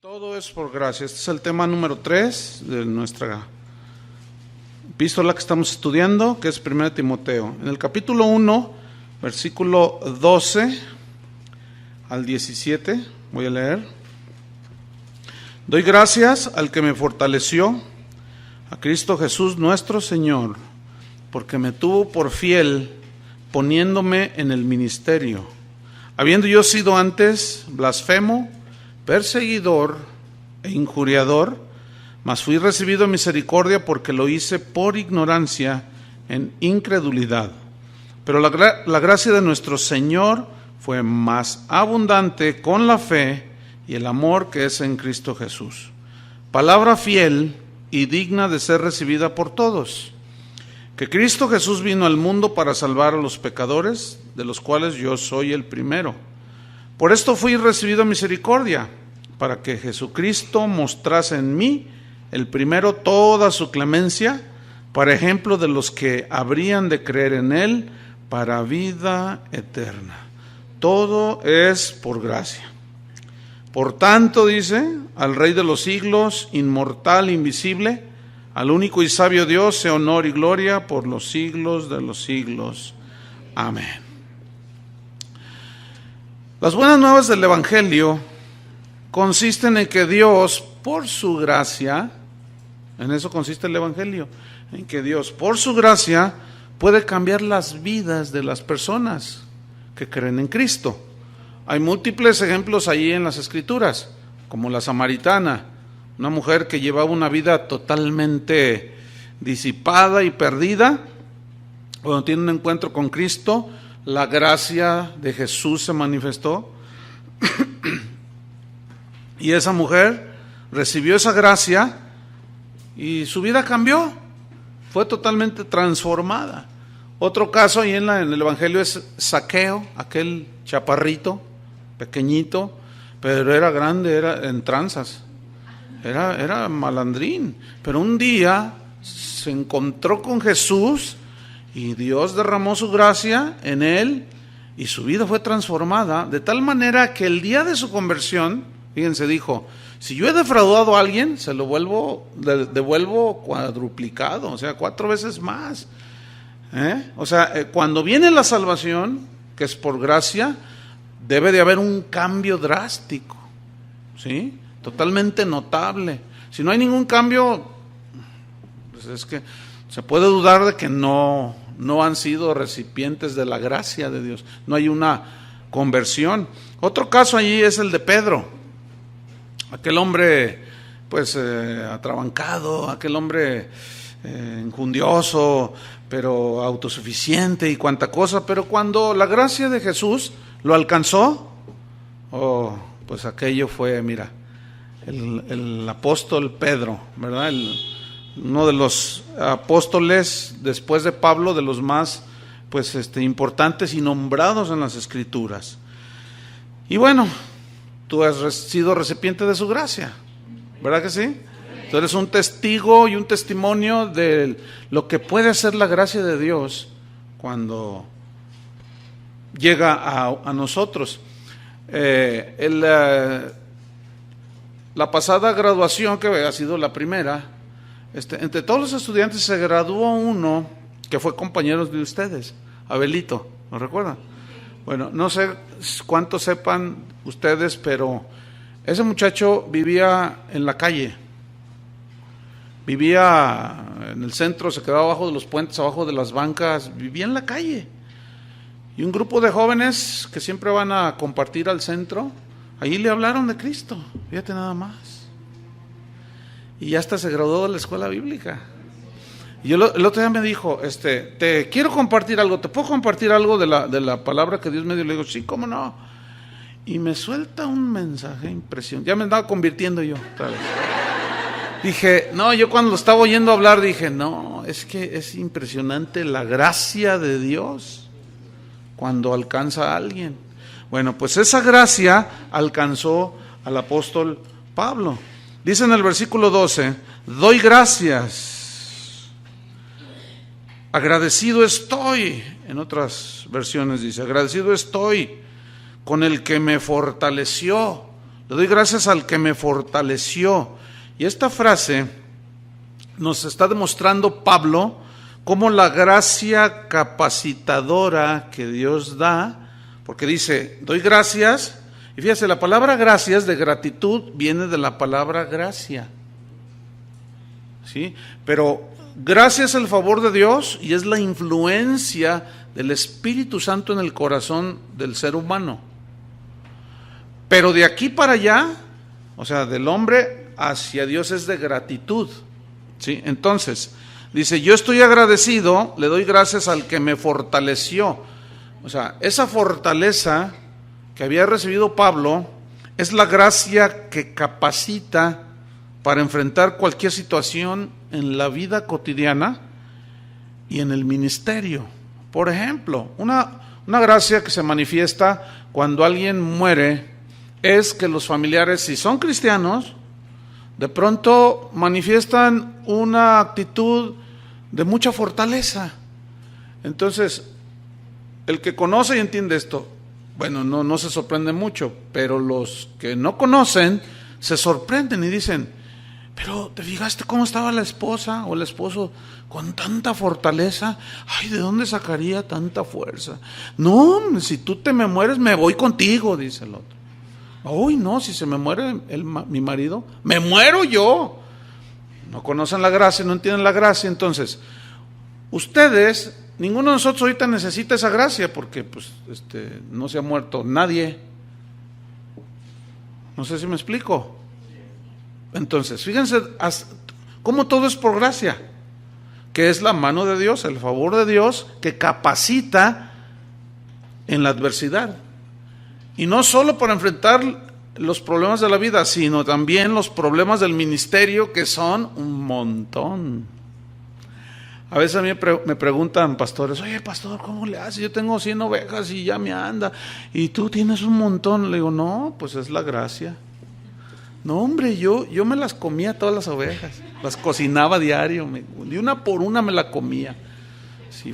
Todo es por gracia. Este es el tema número 3 de nuestra epístola que estamos estudiando, que es 1 Timoteo. En el capítulo 1, versículo 12 al 17, voy a leer. Doy gracias al que me fortaleció, a Cristo Jesús nuestro Señor, porque me tuvo por fiel, poniéndome en el ministerio, habiendo yo sido antes blasfemo, perseguidor e injuriador, mas fui recibido en misericordia porque lo hice por ignorancia, en incredulidad. Pero la gracia de nuestro Señor fue más abundante con la fe y el amor que es en Cristo Jesús. Palabra fiel y digna de ser recibida por todos, que Cristo Jesús vino al mundo para salvar a los pecadores, de los cuales yo soy el primero. Por esto fui recibido en misericordia, para que Jesucristo mostrase en mí, el primero, toda su clemencia, para ejemplo de los que habrían de creer en Él, para vida eterna. Todo es por gracia. Por tanto, dice, al Rey de los siglos, inmortal, invisible, al único y sabio Dios, sea honor y gloria por los siglos de los siglos. Amén. Las buenas nuevas del Evangelio consisten en que Dios, por su gracia, en eso consiste el Evangelio, en que Dios, por su gracia, puede cambiar las vidas de las personas que creen en Cristo. Hay múltiples ejemplos allí en las Escrituras, como la samaritana, una mujer que llevaba una vida totalmente disipada y perdida. Cuando tiene un encuentro con Cristo, la gracia de Jesús se manifestó. Y esa mujer recibió esa gracia y su vida cambió, fue totalmente transformada. Otro caso ahí en el Evangelio es Zaqueo, aquel chaparrito, pequeñito, pero era grande, era en tranzas, era malandrín. Pero un día se encontró con Jesús y Dios derramó su gracia en él y su vida fue transformada, de tal manera que el día de su conversión, fíjense, dijo, si yo he defraudado a alguien, se lo devuelvo cuadruplicado, o sea, 4 veces más. O sea, cuando viene la salvación, que es por gracia, debe de haber un cambio drástico, ¿sí? Totalmente notable. Si no hay ningún cambio, pues es que se puede dudar de que no han sido recipientes de la gracia de Dios. No hay una conversión. Otro caso allí es el de Pedro. Aquel hombre pues atrabancado, aquel hombre injundioso, pero autosuficiente y cuanta cosa, pero cuando la gracia de Jesús lo alcanzó, pues aquello fue, mira, el apóstol Pedro, ¿verdad? Uno de los apóstoles después de Pablo, de los más pues importantes y nombrados en las Escrituras. Y bueno, tú has sido recipiente de su gracia, ¿verdad que sí? Tú eres un testigo y un testimonio de lo que puede hacer la gracia de Dios cuando llega a nosotros. La pasada graduación, que ha sido la primera, entre todos los estudiantes se graduó uno que fue compañero de ustedes, Abelito, ¿lo recuerdan? Bueno, no sé cuántos sepan ustedes, pero ese muchacho vivía en la calle, vivía en el centro, se quedaba abajo de los puentes, abajo de las bancas, vivía en la calle. Y un grupo de jóvenes que siempre van a compartir al centro, allí le hablaron de Cristo, fíjate nada más. Y hasta se graduó de la escuela bíblica. Y el otro día me dijo, te quiero compartir algo, ¿te puedo compartir algo de la palabra que Dios me dio? Le digo, sí, ¿cómo no? Y me suelta un mensaje impresionante. Ya me andaba convirtiendo yo otra vez. Dije, no, yo cuando lo estaba oyendo hablar dije, no, es que es impresionante la gracia de Dios cuando alcanza a alguien. Bueno, pues esa gracia alcanzó al apóstol Pablo. Dice en el versículo 12, doy gracias, agradecido estoy, en otras versiones dice, agradecido estoy con el que me fortaleció. Le doy gracias al que me fortaleció. Y esta frase nos está demostrando Pablo cómo la gracia capacitadora que Dios da, porque dice, doy gracias, y fíjese, la palabra gracias de gratitud viene de la palabra gracia, ¿sí? Pero gracia es el favor de Dios y es la influencia del Espíritu Santo en el corazón del ser humano. Pero de aquí para allá, o sea, del hombre hacia Dios es de gratitud, ¿sí? Entonces, dice, yo estoy agradecido, le doy gracias al que me fortaleció. O sea, esa fortaleza que había recibido Pablo es la gracia que capacita para enfrentar cualquier situación en la vida cotidiana y en el ministerio. Por ejemplo, una gracia que se manifiesta cuando alguien muere es que los familiares, si son cristianos, de pronto manifiestan una actitud de mucha fortaleza. Entonces, el que conoce y entiende esto, bueno, no se sorprende mucho, pero los que no conocen se sorprenden y dicen, pero ¿te fijaste cómo estaba la esposa o el esposo con tanta fortaleza? Ay, ¿de dónde sacaría tanta fuerza? No, si tú te me mueres, me voy contigo, dice el otro. Uy, no, si se me muere mi marido, me muero yo. No conocen la gracia, no entienden la gracia. Entonces, ustedes, ninguno de nosotros ahorita necesita esa gracia porque pues no se ha muerto nadie. No sé si me explico. Entonces, fíjense cómo todo es por gracia, que es la mano de Dios, el favor de Dios que capacita en la adversidad. Y no solo para enfrentar los problemas de la vida, sino también los problemas del ministerio, que son un montón. A veces a mí me preguntan pastores, oye pastor, ¿cómo le haces? Yo tengo 100 ovejas y ya me anda, y tú tienes un montón. Le digo, no, pues es la gracia. No, hombre, yo me las comía todas las ovejas, las cocinaba diario, de una por una me la comía. Si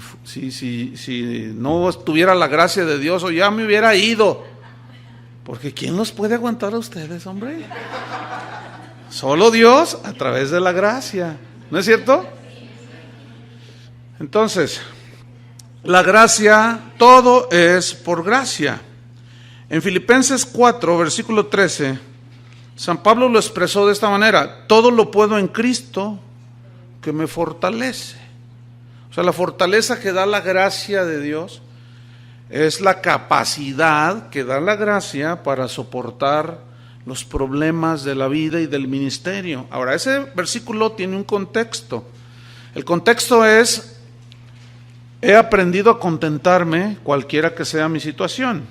no tuviera la gracia de Dios, o ya me hubiera ido. Porque ¿quién los puede aguantar a ustedes, hombre? Solo Dios a través de la gracia, ¿no es cierto? Entonces, la gracia, todo es por gracia. En Filipenses 4, versículo 13, San Pablo lo expresó de esta manera: todo lo puedo en Cristo que me fortalece. O sea, la fortaleza que da la gracia de Dios es la capacidad que da la gracia para soportar los problemas de la vida y del ministerio. Ahora, ese versículo tiene un contexto. El contexto es: he aprendido a contentarme cualquiera que sea mi situación.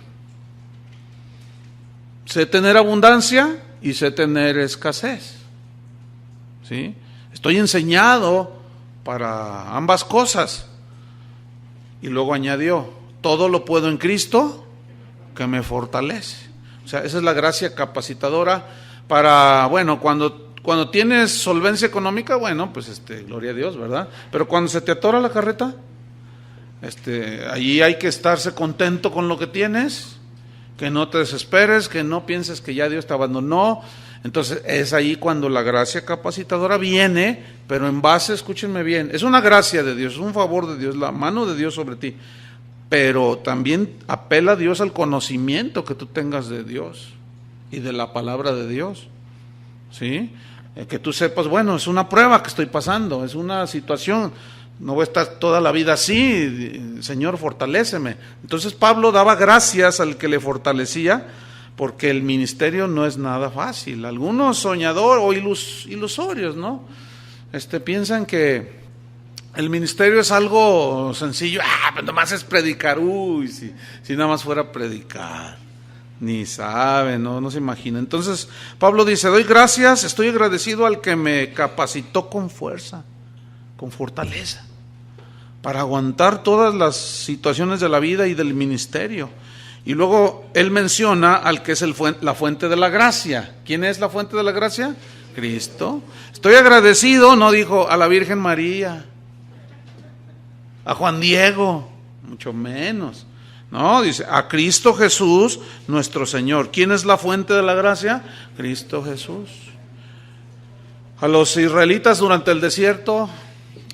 Sé tener abundancia y sé tener escasez. ¿Sí? Estoy enseñado para ambas cosas. Y luego añadió: todo lo puedo en Cristo que me fortalece. O sea, esa es la gracia capacitadora para, bueno, cuando tienes solvencia económica, bueno, pues gloria a Dios, ¿verdad? Pero cuando se te atora la carreta, allí hay que estarse contento con lo que tienes, que no te desesperes, que no pienses que ya Dios te abandonó. Entonces es ahí cuando la gracia capacitadora viene, pero en base, escúchenme bien, es una gracia de Dios, es un favor de Dios, la mano de Dios sobre ti. Pero también apela a Dios al conocimiento que tú tengas de Dios y de la palabra de Dios, ¿sí? Que tú sepas, bueno, es una prueba que estoy pasando, es una situación, no voy a estar toda la vida así, Señor, fortaléceme. Entonces Pablo daba gracias al que le fortalecía, porque el ministerio no es nada fácil. Algunos soñadores o ilusorios, ¿no? Piensan que el ministerio es algo sencillo, pues nomás es predicar, si nada más fuera a predicar, ni sabe, no se imagina. Entonces Pablo dice: doy gracias, estoy agradecido al que me capacitó con fuerza, con fortaleza, para aguantar todas las situaciones de la vida y del ministerio. Y luego él menciona al que es la fuente de la gracia. ¿Quién es la fuente de la gracia? Cristo. Estoy agradecido, no dijo a la Virgen María, a Juan Diego, mucho menos. No, dice, a Cristo Jesús nuestro Señor. ¿Quién es la fuente de la gracia? Cristo Jesús. A los israelitas durante el desierto,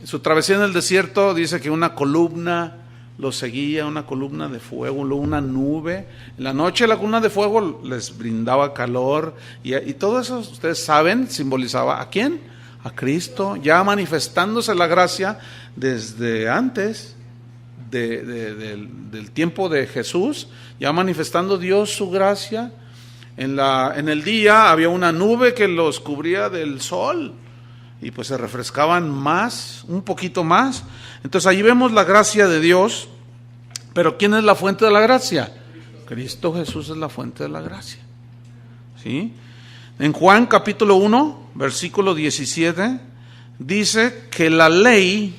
su travesía en el desierto, dice que una columna los seguía, una columna de fuego, luego una nube. En la noche la columna de fuego les brindaba calor y todo eso, ustedes saben, simbolizaba ¿a quién? A Cristo, ya manifestándose la gracia desde antes del tiempo de Jesús, ya manifestando Dios su gracia. En el día había una nube que los cubría del sol y pues se refrescaban más, un poquito más. Entonces allí vemos la gracia de Dios. Pero ¿quién es la fuente de la gracia? Cristo Jesús es la fuente de la gracia. ¿Sí? En Juan capítulo 1, versículo 17, dice que la ley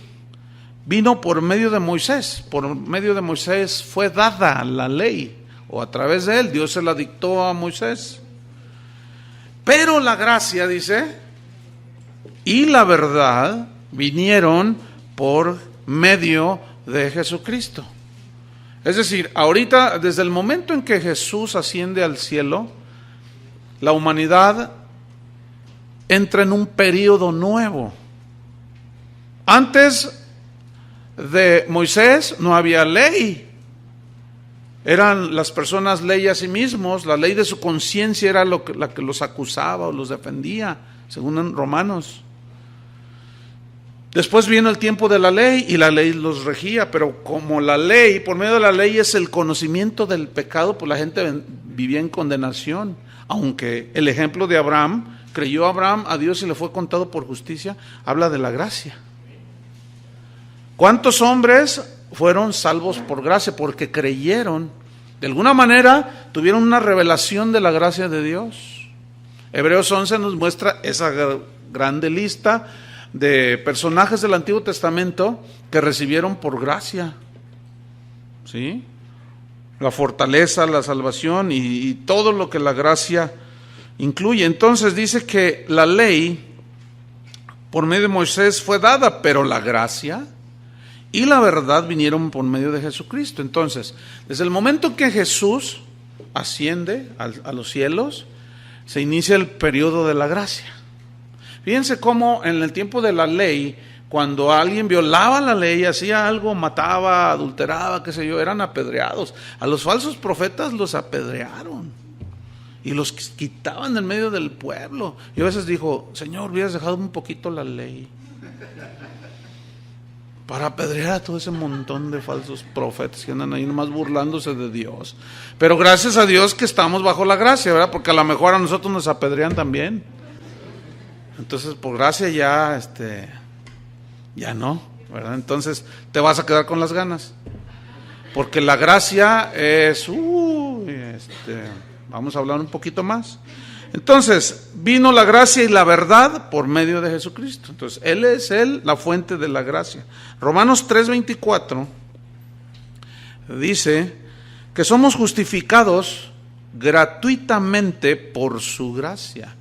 vino por medio de Moisés. Por medio de Moisés fue dada la ley, o a través de él, Dios se la dictó a Moisés. Pero la gracia, dice, y la verdad vinieron por medio de Jesucristo. Es decir, ahorita, desde el momento en que Jesús asciende al cielo, la humanidad entra en un periodo nuevo. Antes de Moisés no había ley. Eran las personas ley a sí mismos, la ley de su conciencia era la que los acusaba o los defendía, según en Romanos. Después vino el tiempo de la ley y la ley los regía, pero como la ley, por medio de la ley es el conocimiento del pecado, pues la gente vivía en condenación. Aunque el ejemplo de Abraham, creyó Abraham a Dios y le fue contado por justicia, habla de la gracia. ¿Cuántos hombres fueron salvos por gracia? Porque creyeron, de alguna manera tuvieron una revelación de la gracia de Dios. Hebreos 11 nos muestra esa grande lista de personajes del Antiguo Testamento que recibieron por gracia, ¿sí? La fortaleza, la salvación y todo lo que la gracia incluye. Entonces dice que la ley por medio de Moisés fue dada, pero la gracia y la verdad vinieron por medio de Jesucristo. Entonces, desde el momento en que Jesús asciende a los cielos, se inicia el periodo de la gracia. Fíjense cómo en el tiempo de la ley, cuando alguien violaba la ley, hacía algo, mataba, adulteraba, qué sé yo, eran apedreados. A los falsos profetas los apedrearon y los quitaban del medio del pueblo. Y a veces dijo, Señor, hubieras dejado un poquito la ley para apedrear a todo ese montón de falsos profetas que andan ahí nomás burlándose de Dios. Pero gracias a Dios que estamos bajo la gracia, ¿verdad? Porque a lo mejor a nosotros nos apedrean también. Entonces, por gracia ya no, ¿verdad? Entonces, te vas a quedar con las ganas. Porque la gracia es, vamos a hablar un poquito más. Entonces, vino la gracia y la verdad por medio de Jesucristo. Entonces, Él es la fuente de la gracia. Romanos 3:24 dice que somos justificados gratuitamente por su gracia.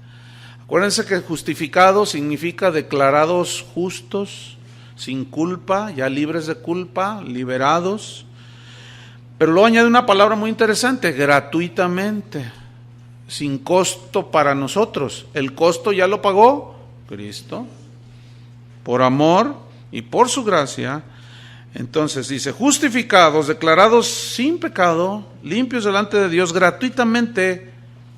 Acuérdense que justificado significa declarados justos, sin culpa, ya libres de culpa, liberados. Pero luego añade una palabra muy interesante, gratuitamente, sin costo para nosotros. El costo ya lo pagó Cristo, por amor y por su gracia. Entonces dice, justificados, declarados sin pecado, limpios delante de Dios gratuitamente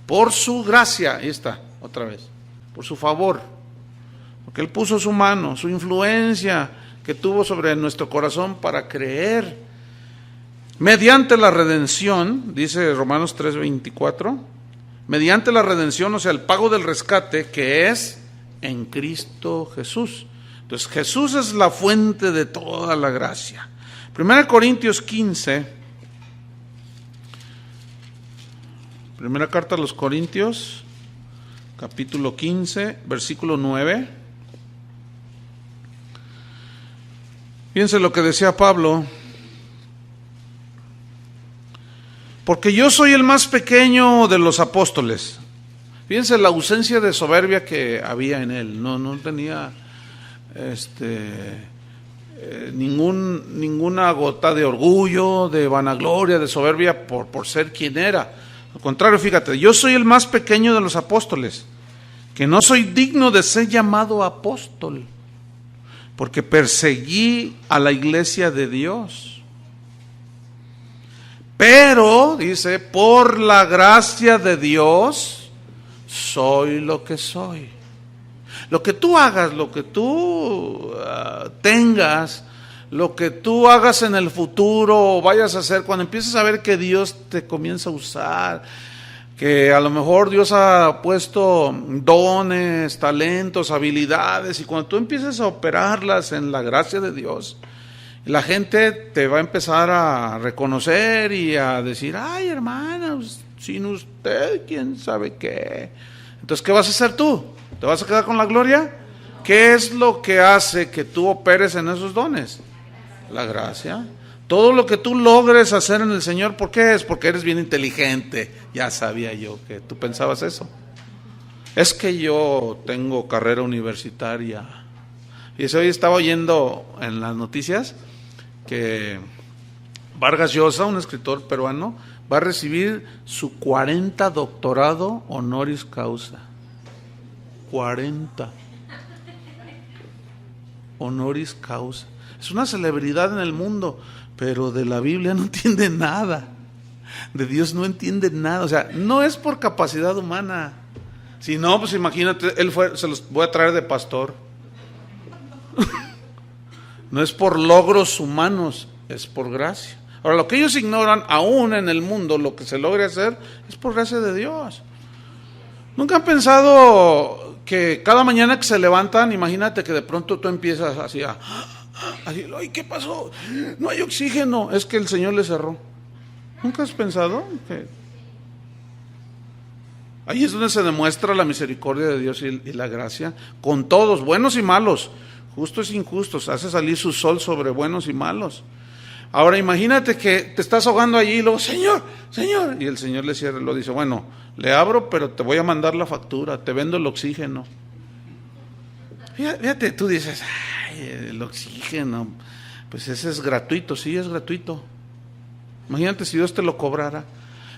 por su gracia. Ahí está, otra vez. Por su favor, porque Él puso su mano, su influencia que tuvo sobre nuestro corazón para creer, mediante la redención, dice Romanos 3:24, mediante la redención, o sea, el pago del rescate que es en Cristo Jesús. Entonces Jesús es la fuente de toda la gracia. 1 Corintios 15, primera carta a los Corintios, capítulo 15, versículo 9. Fíjense lo que decía Pablo. Porque yo soy el más pequeño de los apóstoles. Fíjense la ausencia de soberbia que había en él. No tenía ninguna gota de orgullo, de vanagloria, de soberbia por ser quien era. Al contrario, fíjate, yo soy el más pequeño de los apóstoles, que no soy digno de ser llamado apóstol, porque perseguí a la iglesia de Dios. Pero, dice, por la gracia de Dios, soy lo que soy. Lo que tú hagas, lo que tú tengas, lo que tú hagas en el futuro o vayas a hacer, cuando empieces a ver que Dios te comienza a usar, que a lo mejor Dios ha puesto dones, talentos, habilidades, y cuando tú empieces a operarlas en la gracia de Dios, la gente te va a empezar a reconocer y a decir, ay, hermana, sin usted, quién sabe qué. Entonces, ¿qué vas a hacer tú? ¿Te vas a quedar con la gloria? ¿Qué es lo que hace que tú operes en esos dones? La gracia. Todo lo que tú logres hacer en el Señor, ¿por qué es? Porque eres bien inteligente. Ya sabía yo que tú pensabas eso. Es que yo tengo carrera universitaria. Y hoy estaba oyendo en las noticias que Vargas Llosa, un escritor peruano, va a recibir su 40 doctorado honoris causa. 40 honoris causa. Es una celebridad en el mundo, pero de la Biblia no entiende nada. De Dios no entiende nada. O sea, no es por capacidad humana. Si no, pues imagínate, se los voy a traer de pastor. No es por logros humanos, es por gracia. Ahora, lo que ellos ignoran, aún en el mundo, lo que se logre hacer, es por gracia de Dios. ¿Nunca han pensado que cada mañana que se levantan, imagínate que de pronto tú empiezas así, ay, ¿qué pasó? No hay oxígeno, es que el Señor le cerró. ¿Nunca has pensado que ahí es donde se demuestra la misericordia de Dios y la gracia con todos, buenos y malos, justos e injustos? Hace salir su sol sobre buenos y malos. Ahora imagínate que te estás ahogando allí y luego, Señor, y el Señor le cierra, lo dice, bueno, le abro, pero te voy a mandar la factura, te vendo el oxígeno. Fíjate, tú dices, ay, el oxígeno, pues ese es gratuito, sí, es gratuito. Imagínate si Dios te lo cobrara.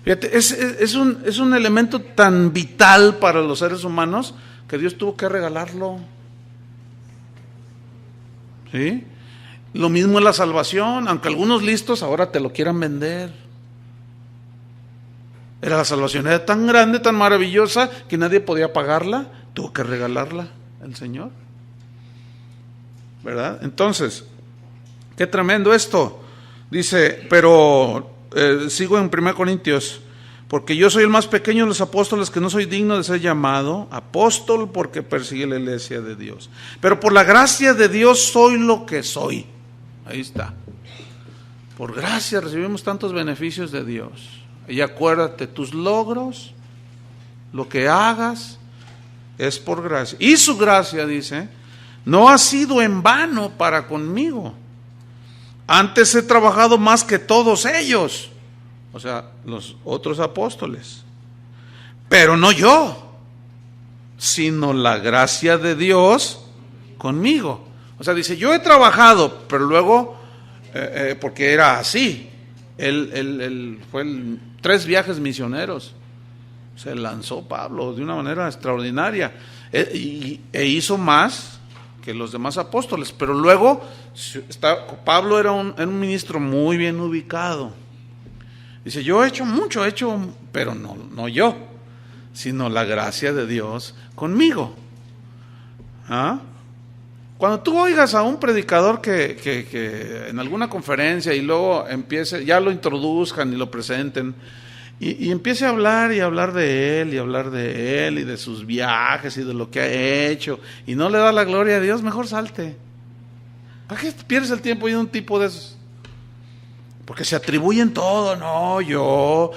Fíjate, es un elemento tan vital para los seres humanos que Dios tuvo que regalarlo. ¿Sí? Lo mismo es la salvación, aunque algunos listos ahora te lo quieran vender. La salvación era tan grande, tan maravillosa, que nadie podía pagarla, tuvo que regalarla el Señor. ¿Verdad? Entonces, qué tremendo esto. Dice, pero sigo en 1 Corintios, porque yo soy el más pequeño de los apóstoles, que no soy digno de ser llamado apóstol, porque persigue la iglesia de Dios. Pero por la gracia de Dios soy lo que soy. Ahí está. Por gracia recibimos tantos beneficios de Dios. Y acuérdate, tus logros, lo que hagas, es por gracia. Y su gracia, dice, no ha sido en vano para conmigo. Antes he trabajado más que todos ellos, o sea, los otros apóstoles. Pero no yo, sino la gracia de Dios conmigo. O sea, dice, yo he trabajado, pero luego, porque era así, él fue 3 viajes misioneros, se lanzó Pablo de una manera extraordinaria, e hizo más que los demás apóstoles, pero luego Pablo era un ministro muy bien ubicado. Dice, yo he hecho mucho, pero no yo, sino la gracia de Dios conmigo. ¿Ah? Cuando tú oigas a un predicador que en alguna conferencia y luego empiece, ya lo introduzcan y lo presenten, y empiece a hablar de él y de sus viajes y de lo que ha hecho, y no le da la gloria a Dios, mejor salte. ¿Para qué pierdes el tiempo oyendo un tipo de esos? Porque se atribuyen todo, no, yo,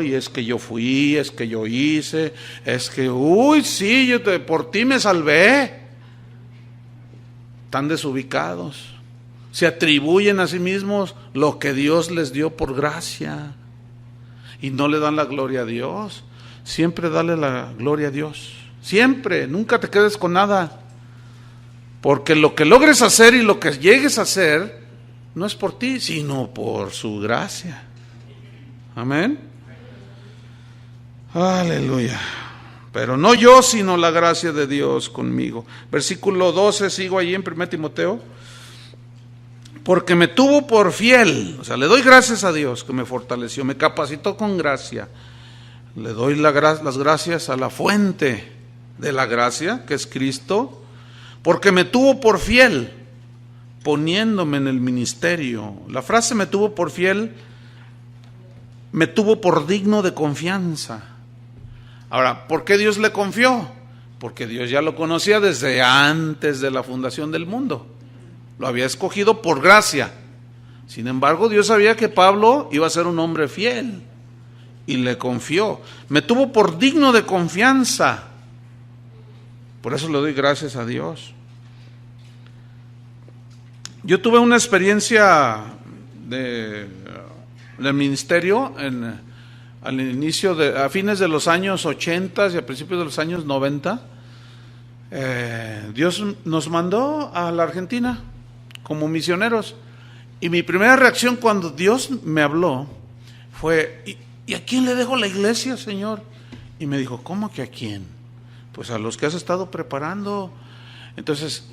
y es que yo fui, es que yo hice, es que, sí, por ti me salvé. Están desubicados. Se atribuyen a sí mismos lo que Dios les dio por gracia y no le dan la gloria a Dios. Siempre dale la gloria a Dios. Siempre, nunca te quedes con nada. Porque lo que logres hacer y lo que llegues a hacer no es por ti, sino por su gracia. Amén. Aleluya. Pero no yo, sino la gracia de Dios conmigo. Versículo 12, sigo allí en 1 Timoteo. Porque me tuvo por fiel, o sea, le doy gracias a Dios que me fortaleció, me capacitó con gracia. Le doy las gracias a la fuente de la gracia, que es Cristo, porque me tuvo por fiel, poniéndome en el ministerio. La frase me tuvo por fiel, me tuvo por digno de confianza. Ahora, ¿por qué Dios le confió? Porque Dios ya lo conocía desde antes de la fundación del mundo. Lo había escogido por gracia. Sin embargo, Dios sabía que Pablo iba a ser un hombre fiel y le confió. Me tuvo por digno de confianza. Por eso le doy gracias a Dios. Yo tuve una experiencia del ministerio al inicio a fines de los años 80 y a principios de los años 90. Dios nos mandó a la Argentina como misioneros, y mi primera reacción cuando Dios me habló fue: ¿y a quién le dejo la iglesia, Señor? Y me dijo: ¿cómo que a quién? Pues a los que has estado preparando. Entonces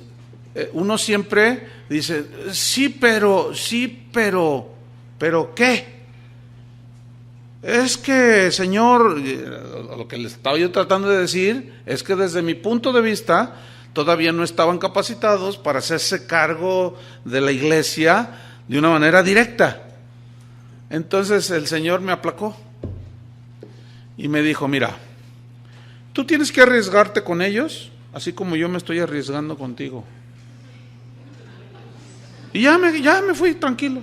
uno siempre dice: sí, pero ¿qué? Es que, Señor, lo que le estaba yo tratando de decir es que desde mi punto de vista todavía no estaban capacitados para hacerse cargo de la iglesia de una manera directa. Entonces el Señor me aplacó y me dijo: mira, tú tienes que arriesgarte con ellos, así como yo me estoy arriesgando contigo. Y ya me fui tranquilo.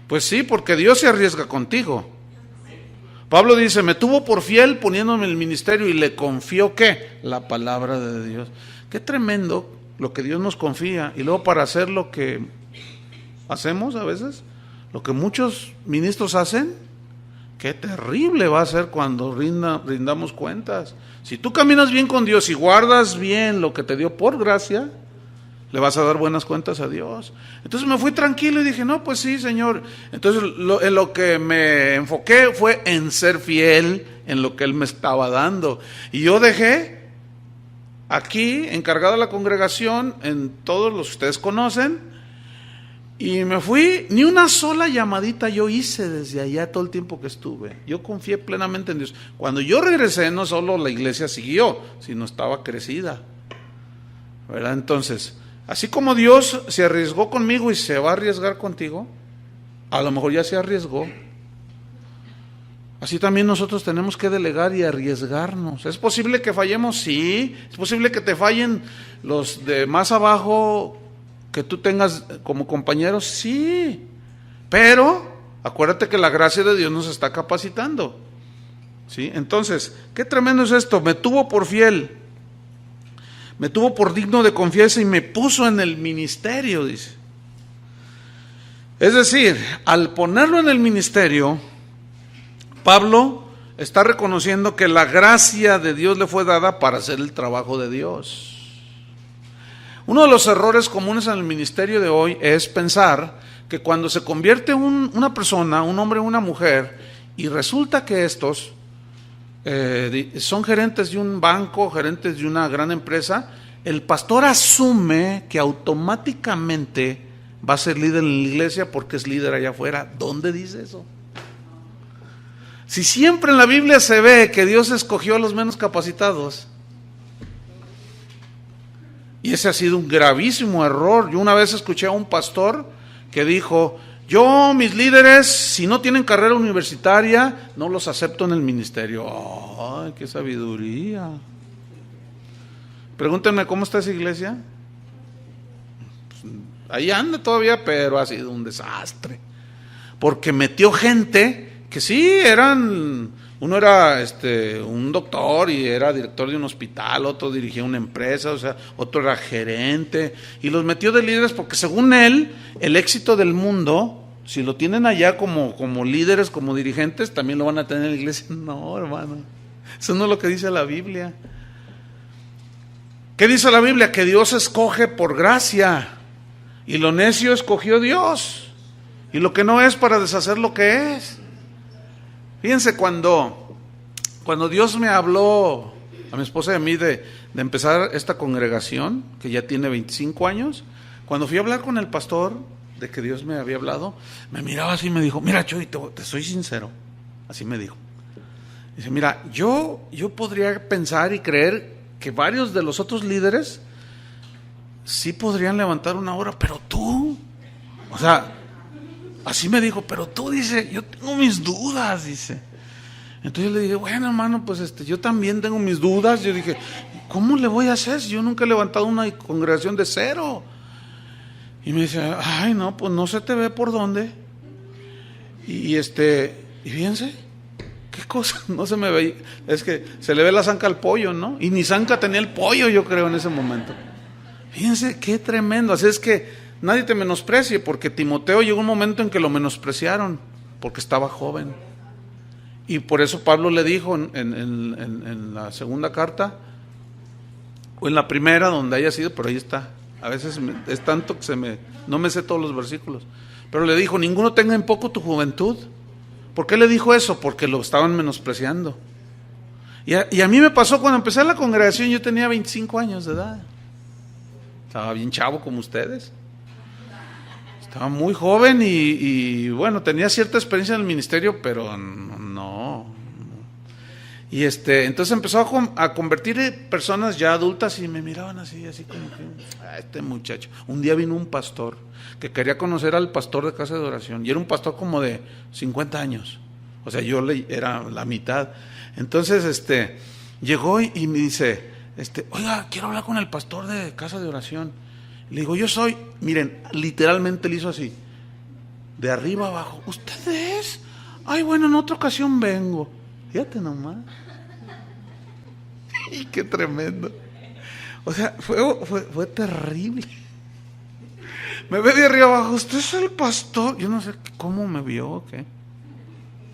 Pues sí, porque Dios se arriesga contigo. Pablo dice: me tuvo por fiel poniéndome en el ministerio y le confió, ¿qué? La palabra de Dios. Qué tremendo lo que Dios nos confía. Y luego, para hacer lo que hacemos a veces, lo que muchos ministros hacen, qué terrible va a ser cuando rindamos cuentas. Si tú caminas bien con Dios y guardas bien lo que te dio por gracia, le vas a dar buenas cuentas a Dios. Entonces me fui tranquilo y dije: no, pues sí, Señor. Entonces en lo que me enfoqué fue en ser fiel en lo que Él me estaba dando. Y yo dejé aquí encargada la congregación en todos los que ustedes conocen, y me fui. Ni una sola llamadita yo hice desde allá todo el tiempo que estuve. Yo confié plenamente en Dios. Cuando yo regresé, no solo la iglesia siguió, sino estaba crecida, ¿verdad? Entonces, así como Dios se arriesgó conmigo y se va a arriesgar contigo, a lo mejor ya se arriesgó, así también nosotros tenemos que delegar y arriesgarnos. ¿Es posible que fallemos? Sí. ¿Es posible que te fallen los de más abajo que tú tengas como compañeros? Sí. Pero acuérdate que la gracia de Dios nos está capacitando, ¿sí? Entonces, qué tremendo es esto. Me tuvo por fiel, me tuvo por digno de confianza y me puso en el ministerio, dice. Es decir, al ponerlo en el ministerio, Pablo está reconociendo que la gracia de Dios le fue dada para hacer el trabajo de Dios. Uno de los errores comunes en el ministerio de hoy es pensar que cuando se convierte una persona, un hombre o una mujer, y resulta que estos son gerentes de un banco, gerentes de una gran empresa, el pastor asume que automáticamente va a ser líder en la iglesia porque es líder allá afuera. ¿Dónde dice eso? Si siempre en la Biblia se ve que Dios escogió a los menos capacitados. Y ese ha sido un gravísimo error. Yo una vez escuché a un pastor que dijo: mis líderes, si no tienen carrera universitaria, no los acepto en el ministerio. ¡Ay, qué sabiduría! Pregúntenme cómo está esa iglesia. Pues, ahí anda todavía, pero ha sido un desastre. Porque metió gente que sí uno era un doctor y era director de un hospital, otro dirigía una empresa, o sea, otro era gerente, y los metió de líderes porque según él, el éxito del mundo, si lo tienen allá como líderes, como dirigentes, también lo van a tener en la iglesia. No, hermano, eso no es lo que dice la Biblia. ¿Qué dice la Biblia? Que Dios escoge por gracia, y lo necio escogió Dios, y lo que no es para deshacer lo que es. Fíjense, cuando Dios me habló a mi esposa y a mí de empezar esta congregación, que ya tiene 25 años, cuando fui a hablar con el pastor de que Dios me había hablado, me miraba así y me dijo: mira, Chuy, te soy sincero. Así me dijo. Dice: mira, yo podría pensar y creer que varios de los otros líderes sí podrían levantar una hora, pero tú, o sea, así me dijo, pero tú, dice, yo tengo mis dudas, dice. Entonces yo le dije: bueno, hermano, pues yo también tengo mis dudas. Yo dije: ¿cómo le voy a hacer si yo nunca he levantado una congregación de cero? Y me dice: ay, no, pues no se te ve por dónde. Y fíjense, qué cosa, no se me veía. Es que se le ve la zanca al pollo, ¿no? Y ni zanca tenía el pollo, yo creo, en ese momento. Fíjense, qué tremendo. Así es que nadie te menosprecie, porque Timoteo llegó un momento en que lo menospreciaron, porque estaba joven. Y por eso Pablo le dijo en la segunda carta, o en la primera, donde haya sido, pero ahí está. A veces es tanto que no me sé todos los versículos. Pero le dijo: ninguno tenga en poco tu juventud. ¿Por qué le dijo eso? Porque lo estaban menospreciando. Y a mí me pasó cuando empecé la congregación, yo tenía 25 años de edad. Estaba bien chavo como ustedes. Estaba muy joven y bueno, tenía cierta experiencia en el ministerio, pero no. Y entonces empezó a convertir personas ya adultas y me miraban así como que, este muchacho. Un día vino un pastor que quería conocer al pastor de casa de oración, y era un pastor como de 50 años. O sea, yo era la mitad. Entonces, llegó y me dice, oiga, quiero hablar con el pastor de casa de oración. Le digo: yo soy. Miren, literalmente le hizo así, de arriba abajo. ¿Usted es? Ay, bueno, en otra ocasión vengo. Fíjate nomás. Y qué tremendo. O sea, fue terrible. Me ve de arriba abajo: ¿usted es el pastor? Yo no sé cómo me vio o qué,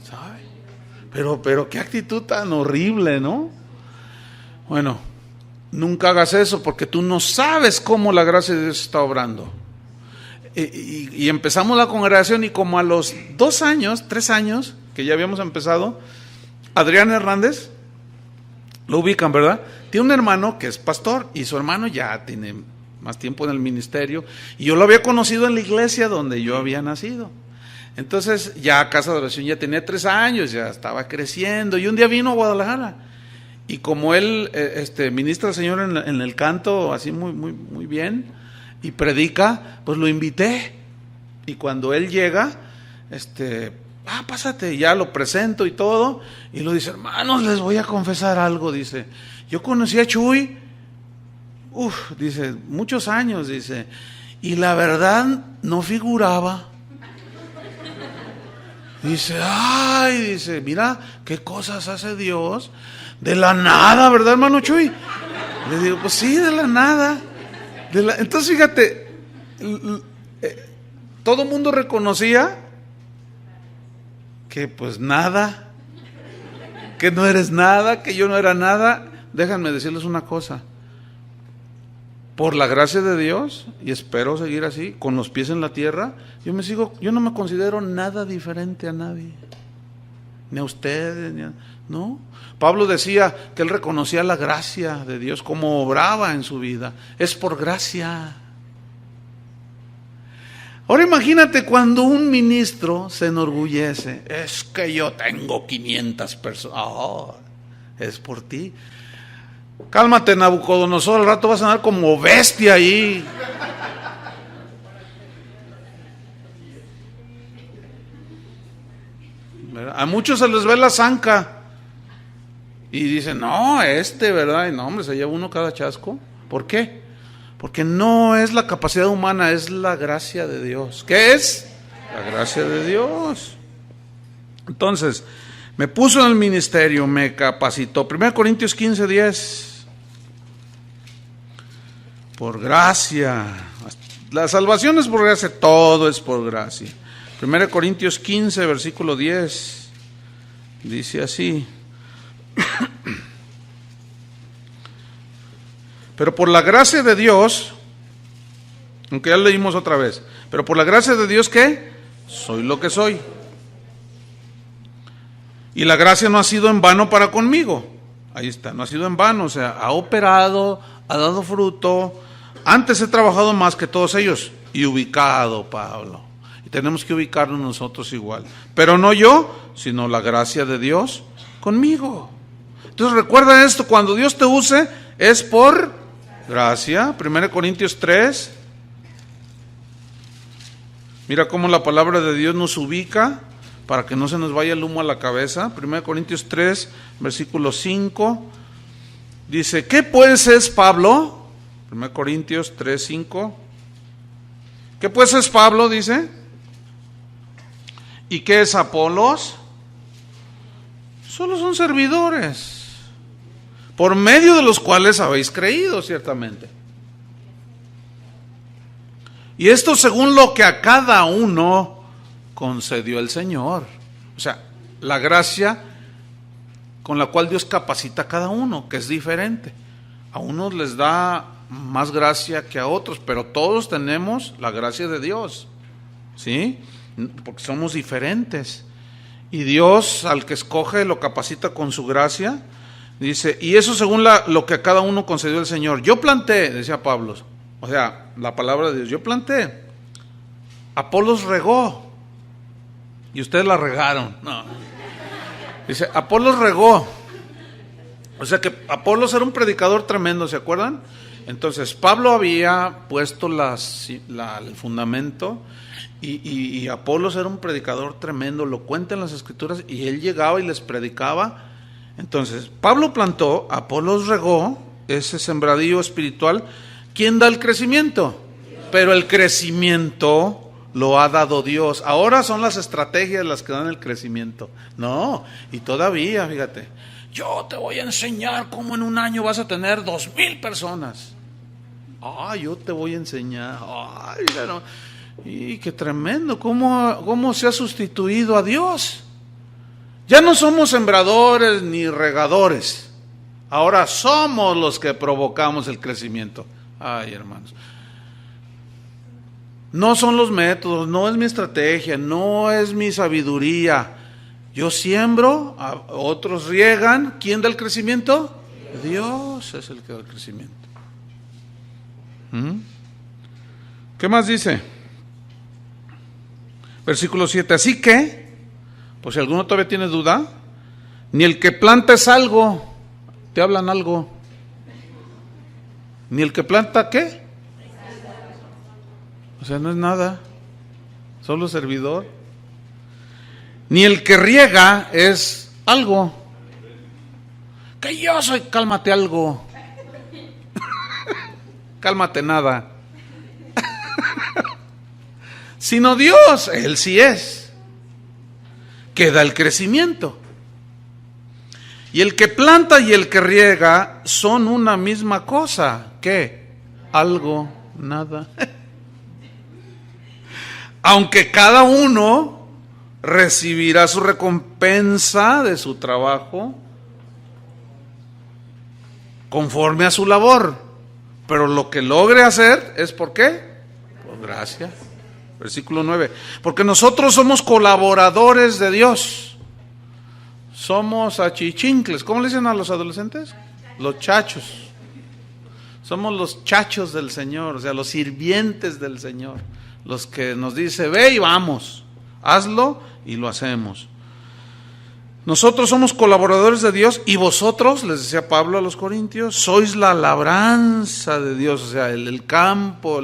¿sabe? Pero qué actitud tan horrible, ¿no? Bueno, nunca hagas eso, porque tú no sabes cómo la gracia de Dios está obrando. Y empezamos la congregación, y como a los 2 años, 3 años que ya habíamos empezado, Adrián Hernández, lo ubican, ¿verdad? Tiene un hermano que es pastor, y su hermano ya tiene más tiempo en el ministerio, y yo lo había conocido en la iglesia donde yo había nacido. Entonces ya Casa de Oración ya tenía 3 años, ya estaba creciendo, y un día vino a Guadalajara, y como él ministra al Señor en el canto así muy, muy, muy bien, y predica, pues lo invité. Y cuando él llega, pásate, ya lo presento y todo, y lo dice: hermanos, les voy a confesar algo. Dice: yo conocí a Chuy, dice, muchos años, dice, y la verdad no figuraba. Dice: ay, dice, mira qué cosas hace Dios de la nada, ¿verdad, hermano Chuy? Le digo: pues sí, de la nada. Entonces fíjate, todo el mundo reconocía que pues nada, que no eres nada, que yo no era nada. Déjenme decirles una cosa: por la gracia de Dios, y espero seguir así, con los pies en la tierra, yo no me considero nada diferente a nadie, ni a ustedes, no. Pablo decía que él reconocía la gracia de Dios, cómo obraba en su vida. Es por gracia. Ahora imagínate cuando un ministro se enorgullece: es que yo tengo 500 personas. Es por ti. Cálmate, Nabucodonosor, al rato vas a andar como bestia ahí. A muchos se les ve la zanca y dicen: no, ¿verdad? Y no, hombre, se lleva uno cada chasco. ¿Por qué? Porque no es la capacidad humana, es la gracia de Dios. ¿Qué es? La gracia de Dios. Entonces, me puso en el ministerio, me capacitó. 1 Corintios 15:10. Por gracia. La salvación es por gracia, todo es por gracia. 1 Corintios 15, versículo 10. Dice así: Pero por la gracia de Dios, aunque ya lo leímos otra vez, pero por la gracia de Dios, ¿qué? Soy lo que soy. Y la gracia no ha sido en vano para conmigo. Ahí está, no ha sido en vano, o sea, ha operado, ha dado fruto. Antes he trabajado más que todos ellos y ubicado, Pablo. Y tenemos que ubicarnos nosotros igual. Pero no yo, sino la gracia de Dios conmigo. Entonces recuerda esto, cuando Dios te use es por gracia. 1 Corintios 3. Mira cómo la palabra de Dios nos ubica para que no se nos vaya el humo a la cabeza. 1 Corintios 3, versículo 5. Dice, ¿qué pues es Pablo? 1 Corintios 3, 5. ¿Qué pues es Pablo? Dice. ¿Y qué es Apolos? Solo son servidores, por medio de los cuales habéis creído, ciertamente. Y esto según lo que a cada uno concedió el Señor. O sea, la gracia con la cual Dios capacita a cada uno, que es diferente. A unos les da más gracia que a otros, pero todos tenemos la gracia de Dios, ¿sí? Porque somos diferentes. Y Dios, al que escoge, lo capacita con su gracia. Dice, y eso según lo que a cada uno concedió el Señor. Yo planté, decía Pablo, o sea, la palabra de Dios, yo planté. Apolos regó. Y ustedes la regaron. No. Dice, Apolos regó. O sea que Apolos era un predicador tremendo, ¿se acuerdan? Entonces, Pablo había puesto el fundamento y Apolos era un predicador tremendo, lo cuenta en las Escrituras, y él llegaba y les predicaba. Entonces, Pablo plantó, Apolos regó, ese sembradío espiritual. ¿Quién da el crecimiento? Pero el crecimiento lo ha dado Dios. Ahora son las estrategias las que dan el crecimiento. No, y todavía, fíjate, yo te voy a enseñar cómo en un año vas a tener 2,000 personas. Yo te voy a enseñar. Bueno, y qué tremendo, cómo se ha sustituido a Dios. Ya no somos sembradores ni regadores. Ahora somos los que provocamos el crecimiento. Hermanos. No son los métodos, no es mi estrategia, no es mi sabiduría. Yo siembro, otros riegan. ¿Quién da el crecimiento? Dios es el que da el crecimiento. ¿Qué más dice? Versículo 7. Así que, por si alguno todavía tiene duda, ni el que planta es algo. ¿Te hablan algo? Ni el que planta, ¿qué? O sea, no es nada, solo servidor. Ni el que riega es algo. Que yo soy, cálmate algo. Cálmate nada. Sino Dios, Él sí es, que da el crecimiento. Y el que planta y el que riega son una misma cosa. ¿Qué? Algo, nada. Aunque cada uno recibirá su recompensa de su trabajo conforme a su labor. Pero lo que logre hacer es ¿por qué? Por gracia. Versículo 9. Porque nosotros somos colaboradores de Dios. Somos achichincles. ¿Cómo le dicen a los adolescentes? Los chachos. Somos los chachos del Señor, o sea, los sirvientes del Señor. Los que nos dice, ve y vamos, hazlo y lo hacemos. Nosotros somos colaboradores de Dios y vosotros, les decía Pablo a los Corintios, sois la labranza de Dios, o sea, el campo,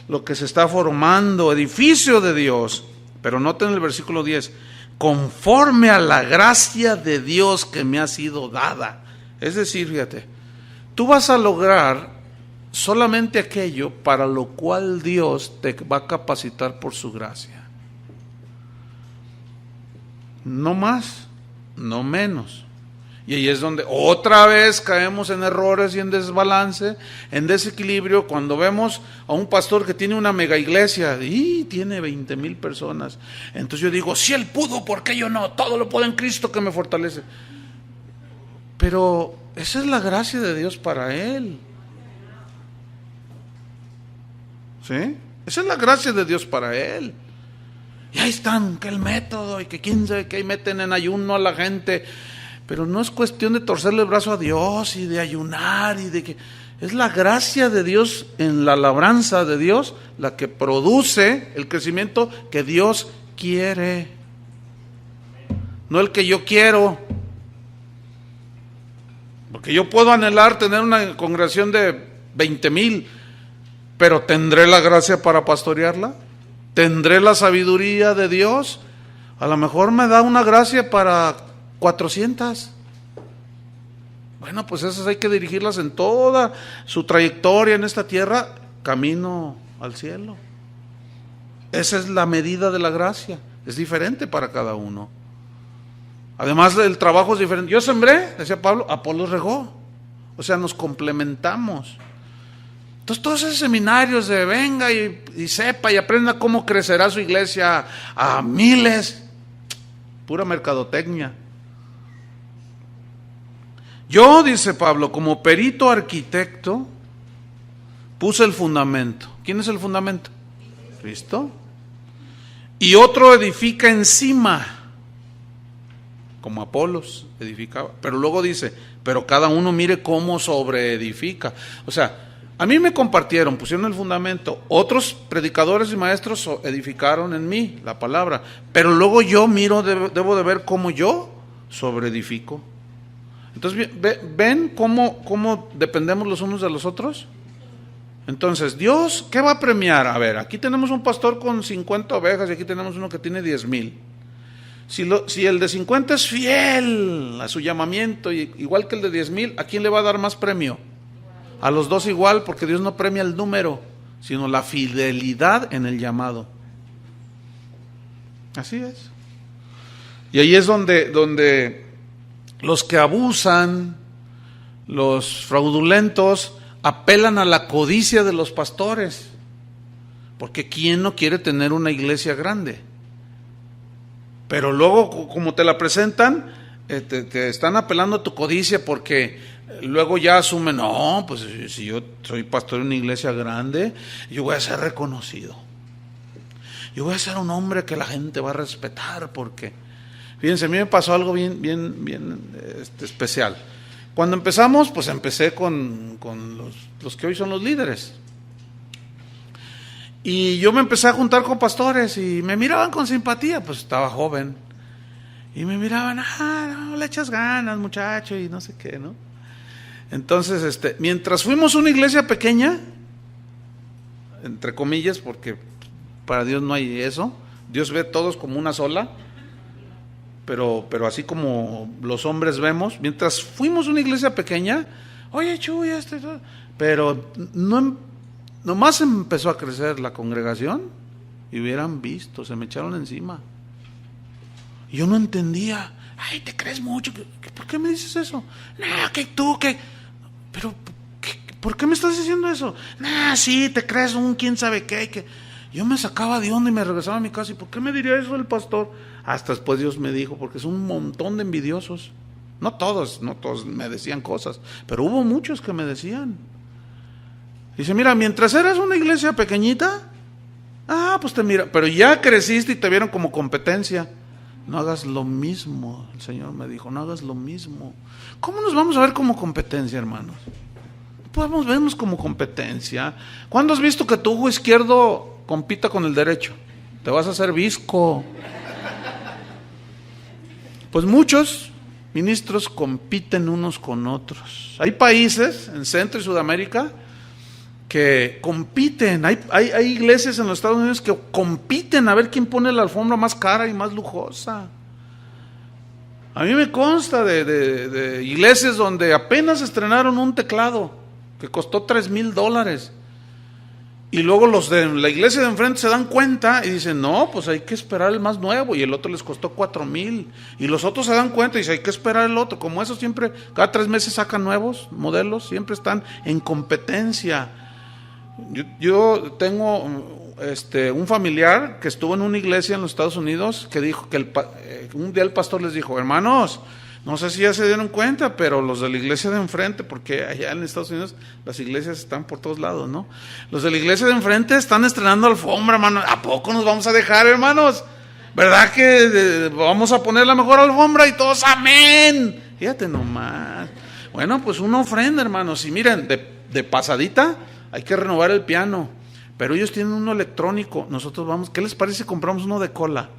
lo que se está formando, edificio de Dios. Pero noten el versículo 10, conforme a la gracia de Dios que me ha sido dada. Es decir, fíjate, tú vas a lograr solamente aquello para lo cual Dios te va a capacitar por su gracia. No más, no menos. Y ahí es donde otra vez caemos en errores y en desbalance, en desequilibrio, cuando vemos a un pastor que tiene una mega iglesia y tiene 20,000 personas. Entonces yo digo, si él pudo, ¿por qué yo no? Todo lo puedo en Cristo que me fortalece. Pero esa es la gracia de Dios para él. ¿Sí? Esa es la gracia de Dios para él. Y ahí están, que el método, y que quién sabe que ahí meten en ayuno a la gente. Pero no es cuestión de torcerle el brazo a Dios y de ayunar y de que... Es la gracia de Dios en la labranza de Dios la que produce el crecimiento que Dios quiere. No el que yo quiero. Porque yo puedo anhelar tener una congregación de 20,000, pero ¿tendré la gracia para pastorearla? ¿Tendré la sabiduría de Dios? A lo mejor me da una gracia para 400. Bueno, pues esas hay que dirigirlas en toda su trayectoria en esta tierra, camino al cielo. Esa es la medida de la gracia. Es diferente para cada uno. Además, el trabajo es diferente. Yo sembré, decía Pablo, Apolos regó. O sea, nos complementamos. Entonces, todos esos seminarios de venga y sepa y aprenda cómo crecerá su iglesia a miles, pura mercadotecnia. Yo, dice Pablo, como perito arquitecto, puse el fundamento. ¿Quién es el fundamento? Cristo. Y otro edifica encima, como Apolos edificaba. Pero luego dice, pero cada uno mire cómo sobreedifica. O sea, a mí me compartieron, pusieron el fundamento. Otros predicadores y maestros edificaron en mí la palabra. Pero luego yo miro, debo de ver cómo yo sobreedifico. Entonces, ¿ven cómo dependemos los unos de los otros? Entonces, Dios, ¿qué va a premiar? A ver, aquí tenemos un pastor con 50 ovejas y aquí tenemos uno que tiene 10,000. Si el de 50 es fiel a su llamamiento, igual que el de 10,000, ¿a quién le va a dar más premio? A los dos igual, porque Dios no premia el número, sino la fidelidad en el llamado. Así es. Y ahí es donde los que abusan, los fraudulentos, apelan a la codicia de los pastores. Porque ¿quién no quiere tener una iglesia grande? Pero luego, como te la presentan, te están apelando a tu codicia porque luego ya asumen, no, pues si yo soy pastor de una iglesia grande, yo voy a ser reconocido. Yo voy a ser un hombre que la gente va a respetar porque... Fíjense, a mí me pasó algo bien especial. Cuando empezamos, pues empecé con los que hoy son los líderes. Y yo me empecé a juntar con pastores y me miraban con simpatía, pues estaba joven. Y me miraban, no, le echas ganas, muchacho, y no sé qué, ¿no? Entonces, mientras fuimos una iglesia pequeña, entre comillas, porque para Dios no hay eso, Dios ve todos como una sola. Pero así como los hombres vemos, mientras fuimos una iglesia pequeña, oye Chuy, pero nomás empezó a crecer la congregación y hubieran visto, se me echaron encima. Y yo no entendía, ay, te crees mucho, ¿por qué me dices eso? No, que tú, que, pero, ¿por qué me estás diciendo eso? No, sí, te crees un quién sabe qué, que yo me sacaba de onda y me regresaba a mi casa, ¿y por qué me diría eso el pastor? Hasta después Dios me dijo, porque es un montón de envidiosos. No todos me decían cosas, pero hubo muchos que me decían. Dice, mira, mientras eras una iglesia pequeñita, pues te mira, pero ya creciste y te vieron como competencia. No hagas lo mismo, el Señor me dijo, no hagas lo mismo. ¿Cómo nos vamos a ver como competencia, hermanos? Podemos vernos como competencia. ¿Cuándo has visto que tu ojo izquierdo compita con el derecho? Te vas a hacer visco. Pues muchos ministros compiten unos con otros. Hay países en Centro y Sudamérica que compiten. Hay iglesias en los Estados Unidos que compiten a ver quién pone la alfombra más cara y más lujosa. A mí me consta de iglesias donde apenas estrenaron un teclado que costó $3,000. Y luego los de la iglesia de enfrente se dan cuenta y dicen, no, pues hay que esperar el más nuevo, y el otro les costó $4,000. Y los otros se dan cuenta y dicen, hay que esperar el otro. Como eso siempre, cada 3 meses sacan nuevos modelos, siempre están en competencia. Yo tengo un familiar que estuvo en una iglesia en los Estados Unidos que dijo que un día el pastor les dijo, hermanos, No sé si ya se dieron cuenta, pero los de la iglesia de enfrente, porque allá en Estados Unidos las iglesias están por todos lados, ¿no? Los de la iglesia de enfrente están estrenando alfombra, hermano. ¿A poco nos vamos a dejar, hermanos? ¿Verdad que vamos a poner la mejor alfombra? Y todos, amén. Fíjate nomás. Bueno, pues una ofrenda, hermanos. Y miren, de pasadita hay que renovar el piano. Pero ellos tienen uno electrónico. Nosotros vamos, ¿qué les parece si compramos uno de cola?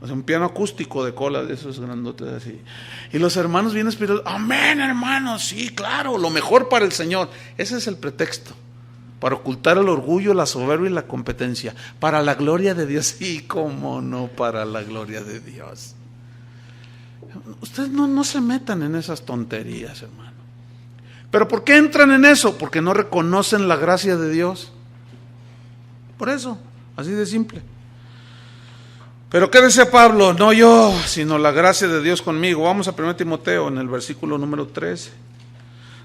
O sea, un piano acústico de cola, de esos grandotes así. Y los hermanos bien espirituales, amén, hermanos, sí, claro, lo mejor para el Señor. Ese es el pretexto, para ocultar el orgullo, la soberbia y la competencia. Para la gloria de Dios, sí, cómo no, para la gloria de Dios. Ustedes no se metan en esas tonterías, hermano. ¿Pero por qué entran en eso? Porque no reconocen la gracia de Dios. Por eso, así de simple. Pero ¿qué decía Pablo? No yo, sino la gracia de Dios conmigo. Vamos a 1 Timoteo en el versículo número 13.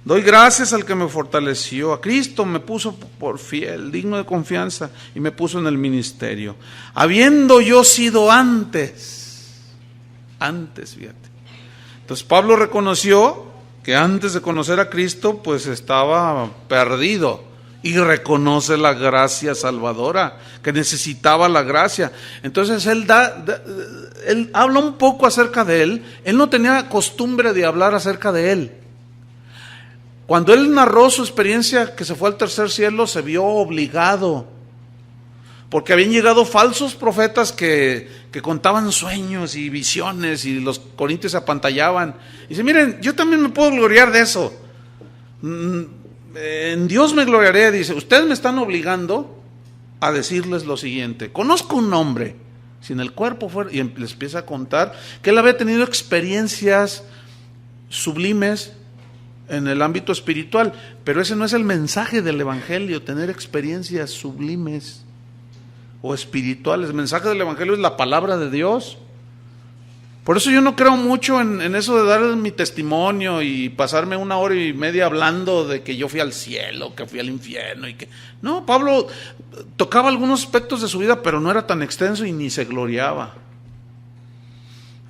Doy gracias al que me fortaleció. A Cristo me puso por fiel, digno de confianza, y me puso en el ministerio. Habiendo yo sido antes, fíjate. Entonces Pablo reconoció que antes de conocer a Cristo, pues estaba perdido. Y reconoce la gracia salvadora, que necesitaba la gracia. Entonces él habla un poco acerca de él. Él no tenía costumbre de hablar acerca de él. Cuando él narró su experiencia que se fue al tercer cielo, se vio obligado, porque habían llegado falsos profetas que contaban sueños y visiones, y los corintios se apantallaban. Y dice, miren, yo también me puedo gloriar de eso. En Dios me gloriaré, dice, ustedes me están obligando a decirles lo siguiente. Conozco un hombre, sin el cuerpo fuera, y les empieza a contar que él había tenido experiencias sublimes en el ámbito espiritual, pero ese no es el mensaje del evangelio, tener experiencias sublimes o espirituales. El mensaje del evangelio es la palabra de Dios. Por eso yo no creo mucho en eso de dar mi testimonio y pasarme 1 hora y media hablando de que yo fui al cielo, que fui al infierno y que... No, Pablo tocaba algunos aspectos de su vida, pero no era tan extenso y ni se gloriaba.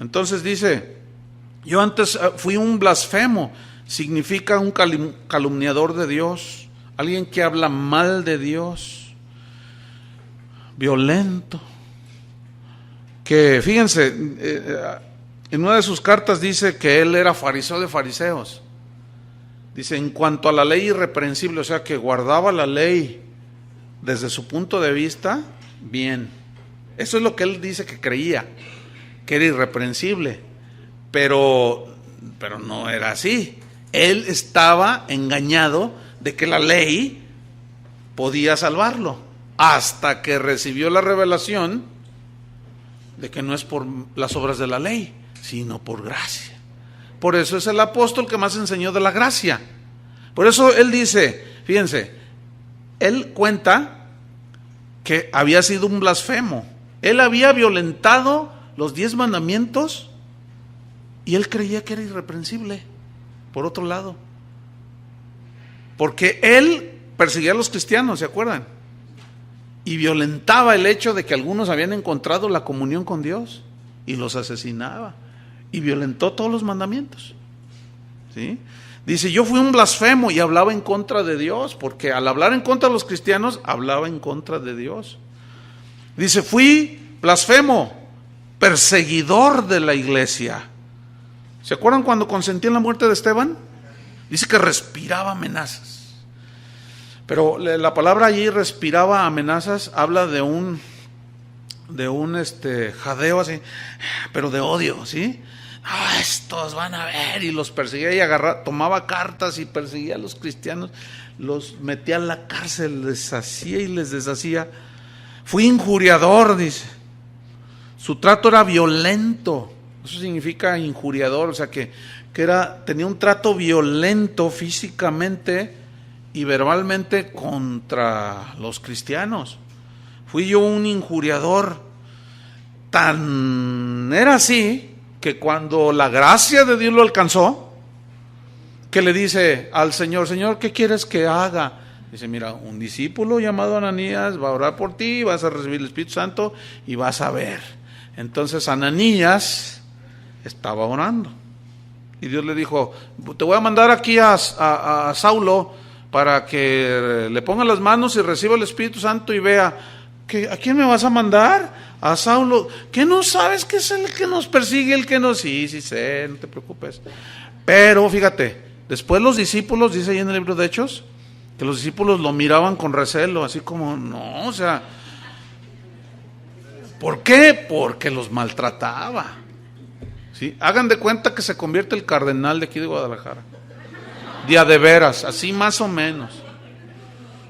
Entonces dice, yo antes fui un blasfemo, significa un calumniador de Dios, alguien que habla mal de Dios, violento. Que fíjense, en una de sus cartas dice que él era fariseo de fariseos. Dice, en cuanto a la ley irreprensible, o sea que guardaba la ley desde su punto de vista, bien. Eso es lo que él dice que creía, que era irreprensible, pero no era así. Él estaba engañado de que la ley podía salvarlo, hasta que recibió la revelación de que no es por las obras de la ley, sino por gracia. Por eso es el apóstol que más enseñó de la gracia. Por eso él dice, fíjense, él cuenta que había sido un blasfemo. Él había violentado los 10 mandamientos y él creía que era irreprensible, por otro lado. Porque él perseguía a los cristianos, ¿se acuerdan? Y violentaba el hecho de que algunos habían encontrado la comunión con Dios y los asesinaba. Y violentó todos los mandamientos. ¿Sí? Dice, yo fui un blasfemo y hablaba en contra de Dios, porque al hablar en contra de los cristianos, hablaba en contra de Dios. Dice, fui blasfemo, perseguidor de la iglesia. ¿Se acuerdan cuando consentí en la muerte de Esteban? Dice que respiraba amenazas. Pero la palabra allí, respiraba amenazas, habla de un jadeo así, pero de odio, ¿sí? Estos van a ver, y los perseguía y tomaba cartas y perseguía a los cristianos, los metía en la cárcel, les hacía y les deshacía. Fui injuriador, dice. Su trato era violento. Eso significa injuriador, o sea que tenía un trato violento físicamente y verbalmente contra los cristianos. Fui yo un injuriador. Tan era así que cuando la gracia de Dios lo alcanzó, que le dice al Señor, Señor, ¿qué quieres que haga? Dice, mira, un discípulo llamado Ananías va a orar por ti, vas a recibir el Espíritu Santo y vas a ver. Entonces Ananías estaba orando. Y Dios le dijo, te voy a mandar aquí a Saulo para que le ponga las manos y reciba el Espíritu Santo y vea, ¿a quién me vas a mandar? A Saulo. ¿Qué no sabes que es el que nos persigue, el que nos... Sí sé, no te preocupes. Pero fíjate, después los discípulos, dice ahí en el libro de Hechos, que los discípulos lo miraban con recelo, así como, no, o sea, ¿por qué? Porque los maltrataba. ¿Sí? Hagan de cuenta que se convierte el cardenal de aquí de Guadalajara. Día de veras, así más o menos.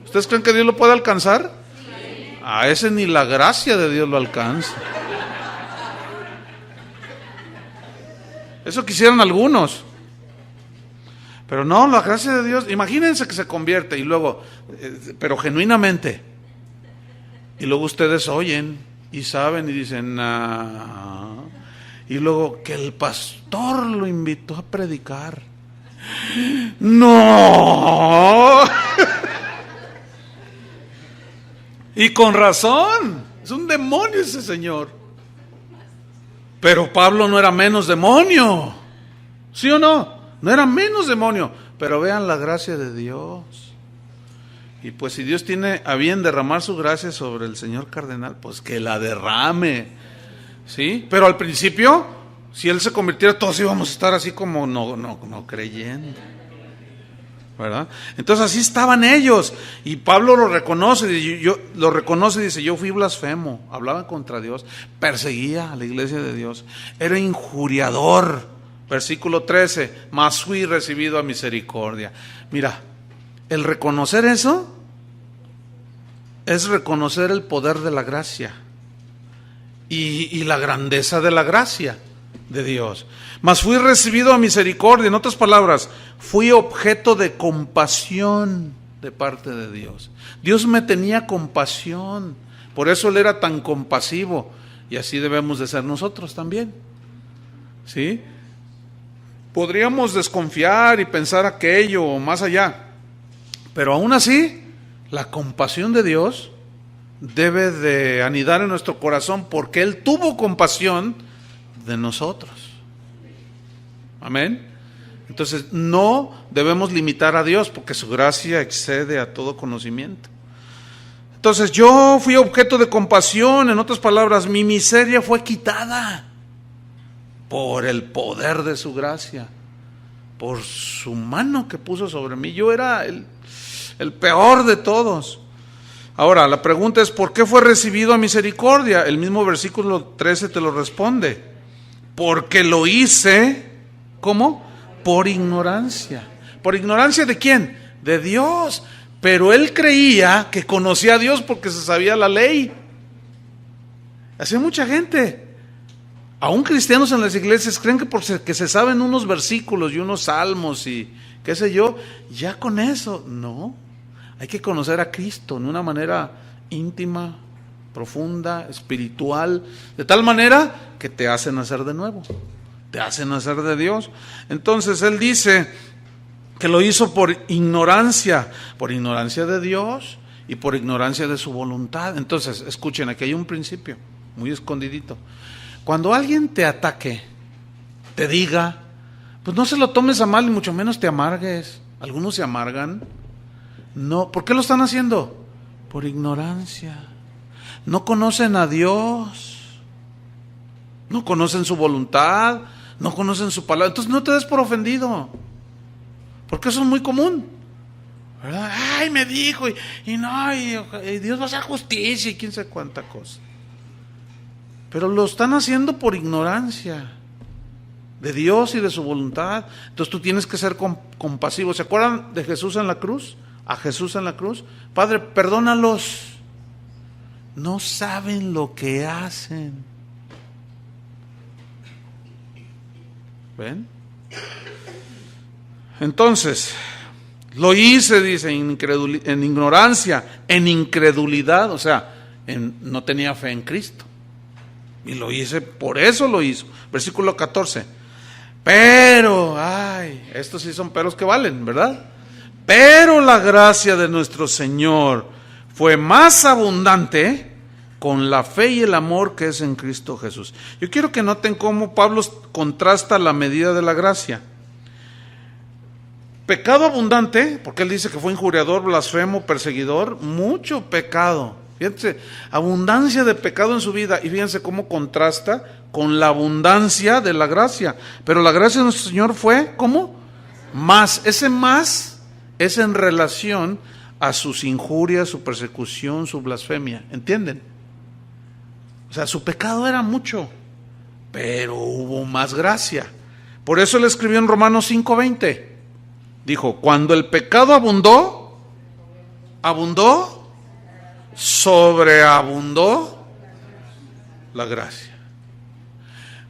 ¿Ustedes creen que Dios lo puede alcanzar? A ese ni la gracia de Dios lo alcanza. Eso quisieran algunos. Pero no, la gracia de Dios, imagínense que se convierte y luego, pero genuinamente. Y luego ustedes oyen y saben y dicen, y luego que el pastor lo invitó a predicar. ¡No! Y con razón, es un demonio ese señor. Pero Pablo no era menos demonio, ¿sí o no? No era menos demonio, pero vean la gracia de Dios. Y pues si Dios tiene a bien derramar su gracia sobre el señor cardenal, pues que la derrame, ¿sí? Pero al principio, si él se convirtiera, todos íbamos a estar así como no creyendo, ¿verdad? Entonces así estaban ellos, y Pablo lo reconoce, dice, yo fui blasfemo, hablaba contra Dios, perseguía a la iglesia de Dios, era injuriador. Versículo 13, mas fui recibido a misericordia. Mira, el reconocer eso es reconocer el poder de la gracia y la grandeza de la gracia de Dios. Mas fui recibido a misericordia, en otras palabras, fui objeto de compasión de parte de Dios. Dios me tenía compasión, por eso Él era tan compasivo, y así debemos de ser nosotros también, ¿sí? Podríamos desconfiar y pensar aquello o más allá, pero aún así, la compasión de Dios debe de anidar en nuestro corazón porque Él tuvo compasión de nosotros. Amén. Entonces, no debemos limitar a Dios porque su gracia excede a todo conocimiento. Entonces, yo fui objeto de compasión, en otras palabras, mi miseria fue quitada por el poder de su gracia, por su mano que puso sobre mí. Yo era el peor de todos. Ahora, la pregunta es, ¿por qué fue recibido a misericordia? El mismo versículo 13 te lo responde. Porque lo hice, ¿cómo? Por ignorancia. ¿Por ignorancia de quién? De Dios. Pero él creía que conocía a Dios porque se sabía la ley. Así hay mucha gente. Aún cristianos en las iglesias creen que porque se saben unos versículos y unos salmos y qué sé yo, ya con eso, no. Hay que conocer a Cristo de una manera íntima, profunda, espiritual, de tal manera que te hace nacer de nuevo, te hace nacer de Dios. Entonces él dice que lo hizo por ignorancia de Dios y por ignorancia de su voluntad. Entonces, escuchen, aquí hay un principio muy escondidito. Cuando alguien te ataque, te diga, pues no se lo tomes a mal y mucho menos te amargues. Algunos se amargan. No, ¿por qué lo están haciendo? Por ignorancia. No conocen a Dios, no conocen su voluntad, no conocen su palabra. Entonces no te des por ofendido, porque eso es muy común, ¿verdad? Ay, me dijo, y Dios va a hacer justicia y quién sabe cuánta cosa. Pero lo están haciendo por ignorancia de Dios y de su voluntad. Entonces tú tienes que ser compasivo. ¿Se acuerdan de Jesús en la cruz? A Jesús en la cruz. Padre, perdónalos, no saben lo que hacen. ¿Ven? Entonces, lo hice, dice, en ignorancia, en incredulidad, o sea, no tenía fe en Cristo. Y lo hice, por eso lo hizo. Versículo 14. Pero, estos sí son peros que valen, ¿verdad? Pero la gracia de nuestro Señor fue más abundante con la fe y el amor que es en Cristo Jesús. Yo quiero que noten cómo Pablo contrasta la medida de la gracia. Pecado abundante, porque él dice que fue injuriador, blasfemo, perseguidor, mucho pecado. Fíjense, abundancia de pecado en su vida, y fíjense cómo contrasta con la abundancia de la gracia. Pero la gracia de nuestro Señor fue, ¿cómo? Más. Ese más es en relación a sus injurias, su persecución, su blasfemia. ¿Entienden? O sea, su pecado era mucho, pero hubo más gracia. Por eso le escribió en Romanos 5:20. Dijo, cuando el pecado abundó, sobreabundó la gracia.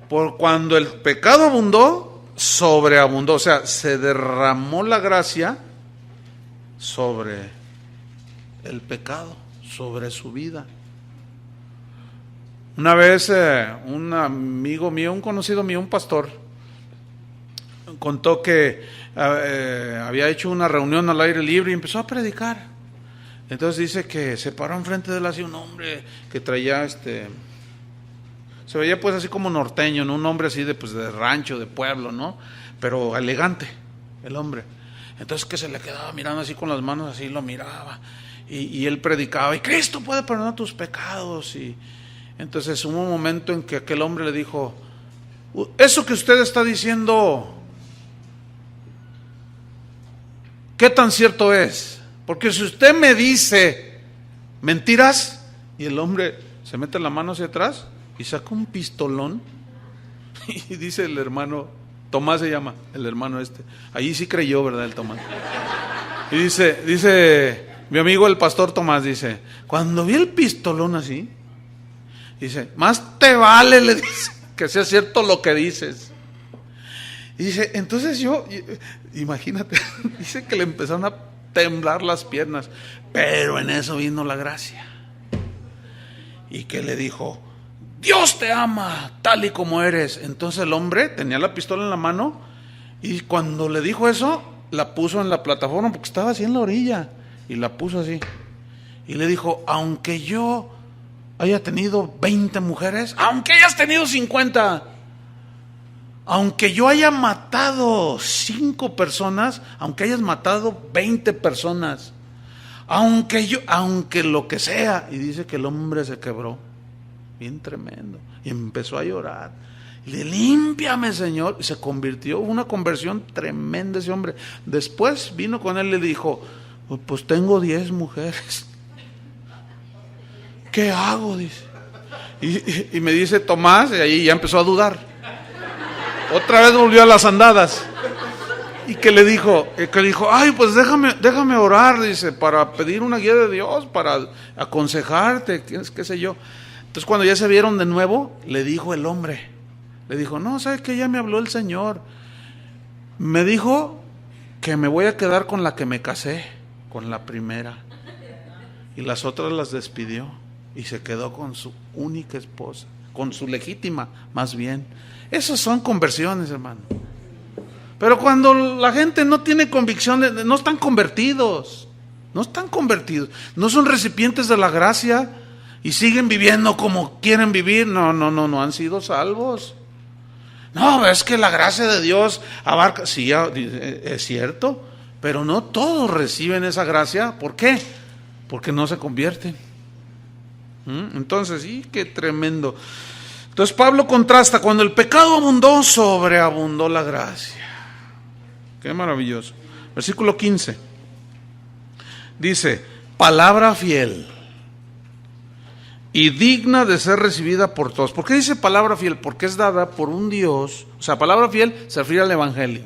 Por cuando el pecado abundó, sobreabundó. O sea, se derramó la gracia sobre el pecado, sobre su vida. Una vez un amigo mío, un conocido mío, un pastor, contó que había hecho una reunión al aire libre y empezó a predicar. Entonces dice que se paró enfrente de él así un hombre que traía se veía pues así como norteño, ¿no? Un hombre así de pues de rancho, de pueblo, ¿no? Pero elegante el hombre. Entonces que se le quedaba mirando así con las manos, así lo miraba, y él predicaba, y Cristo puede perdonar tus pecados. Y entonces hubo un momento en que aquel hombre le dijo, eso que usted está diciendo, ¿qué tan cierto es? Porque si usted me dice mentiras, y el hombre se mete la mano hacia atrás y saca un pistolón, y dice el hermano, Tomás se llama, el hermano allí sí creyó, ¿verdad? El Tomás. Y dice mi amigo el pastor Tomás, dice, cuando vi el pistolón así, dice, más te vale, le dice, que sea cierto lo que dices. Y dice, entonces imagínate, dice que le empezaron a temblar las piernas, pero en eso vino la gracia. Y que le dijo, Dios te ama tal y como eres. Entonces el hombre tenía la pistola en la mano, y cuando le dijo eso, la puso en la plataforma, porque estaba así en la orilla, y la puso así. Y le dijo, aunque yo haya tenido 20 mujeres, aunque hayas tenido 50, aunque yo haya matado 5 personas, aunque hayas matado 20 personas, aunque lo que sea. Y dice que el hombre se quebró, bien tremendo, y empezó a llorar. Y le, límpiame, Señor. Y se convirtió, una conversión tremenda ese hombre. Después vino con él y le dijo, pues tengo 10 mujeres. ¿Qué hago? Dice. Y me dice Tomás, y ahí ya empezó a dudar. Otra vez volvió a las andadas. Y que le dijo, ay, pues déjame orar, dice, para pedir una guía de Dios, para aconsejarte, qué sé yo. Entonces cuando ya se vieron de nuevo, le dijo el hombre, le dijo, no, ¿sabes qué? Ya me habló el Señor. Me dijo que me voy a quedar con la que me casé, con la primera. Y las otras las despidió. Y se quedó con su única esposa, con su legítima, más bien. Esas son conversiones, hermano. Pero cuando la gente no tiene convicción, no están convertidos, no son recipientes de la gracia y siguen viviendo como quieren vivir, no han sido salvos. No, es que la gracia de Dios abarca, sí, es cierto, pero no todos reciben esa gracia. ¿Por qué? Porque no se convierten. Entonces, sí, qué tremendo. Entonces Pablo contrasta, cuando el pecado abundó, sobreabundó la gracia. Qué maravilloso. Versículo 15. Dice, palabra fiel y digna de ser recibida por todos. ¿Por qué dice palabra fiel? Porque es dada por un Dios. O sea, palabra fiel se refiere al Evangelio.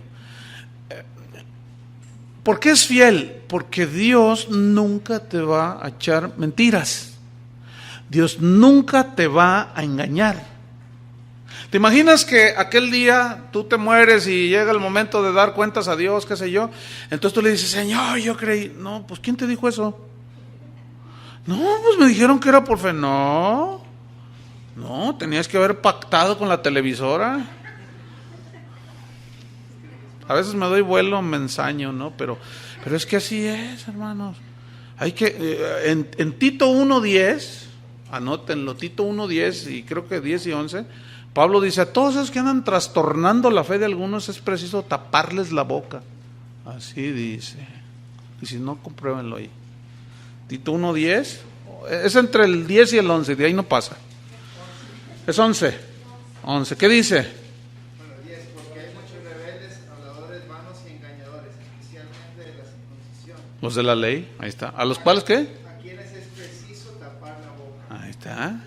¿Por qué es fiel? Porque Dios nunca te va a echar mentiras. Dios nunca te va a engañar. ¿Te imaginas que aquel día tú te mueres y llega el momento de dar cuentas a Dios, qué sé yo? Entonces tú le dices, Señor, yo creí. No, pues ¿quién te dijo eso? No, pues me dijeron que era por fe. No, tenías que haber pactado con la televisora. A veces me doy vuelo, me ensaño, ¿no? Pero es que así es, hermanos. Hay que, en Tito 1:10, anótenlo, Tito 1:10 y creo que 10 y 11, Pablo dice, a todos esos que andan trastornando la fe de algunos es preciso taparles la boca. Así dice. Y si no, compruébenlo ahí. Tito 1:10. Es entre el 10 y el 11, de ahí no pasa. Es 11. ¿Qué dice? Bueno, 10, porque hay muchos rebeldes, habladores vanos y engañadores, especialmente de la circuncisión. Los de la ley, ahí está. ¿A los cuales qué? A quienes es preciso tapar la boca. Ahí está.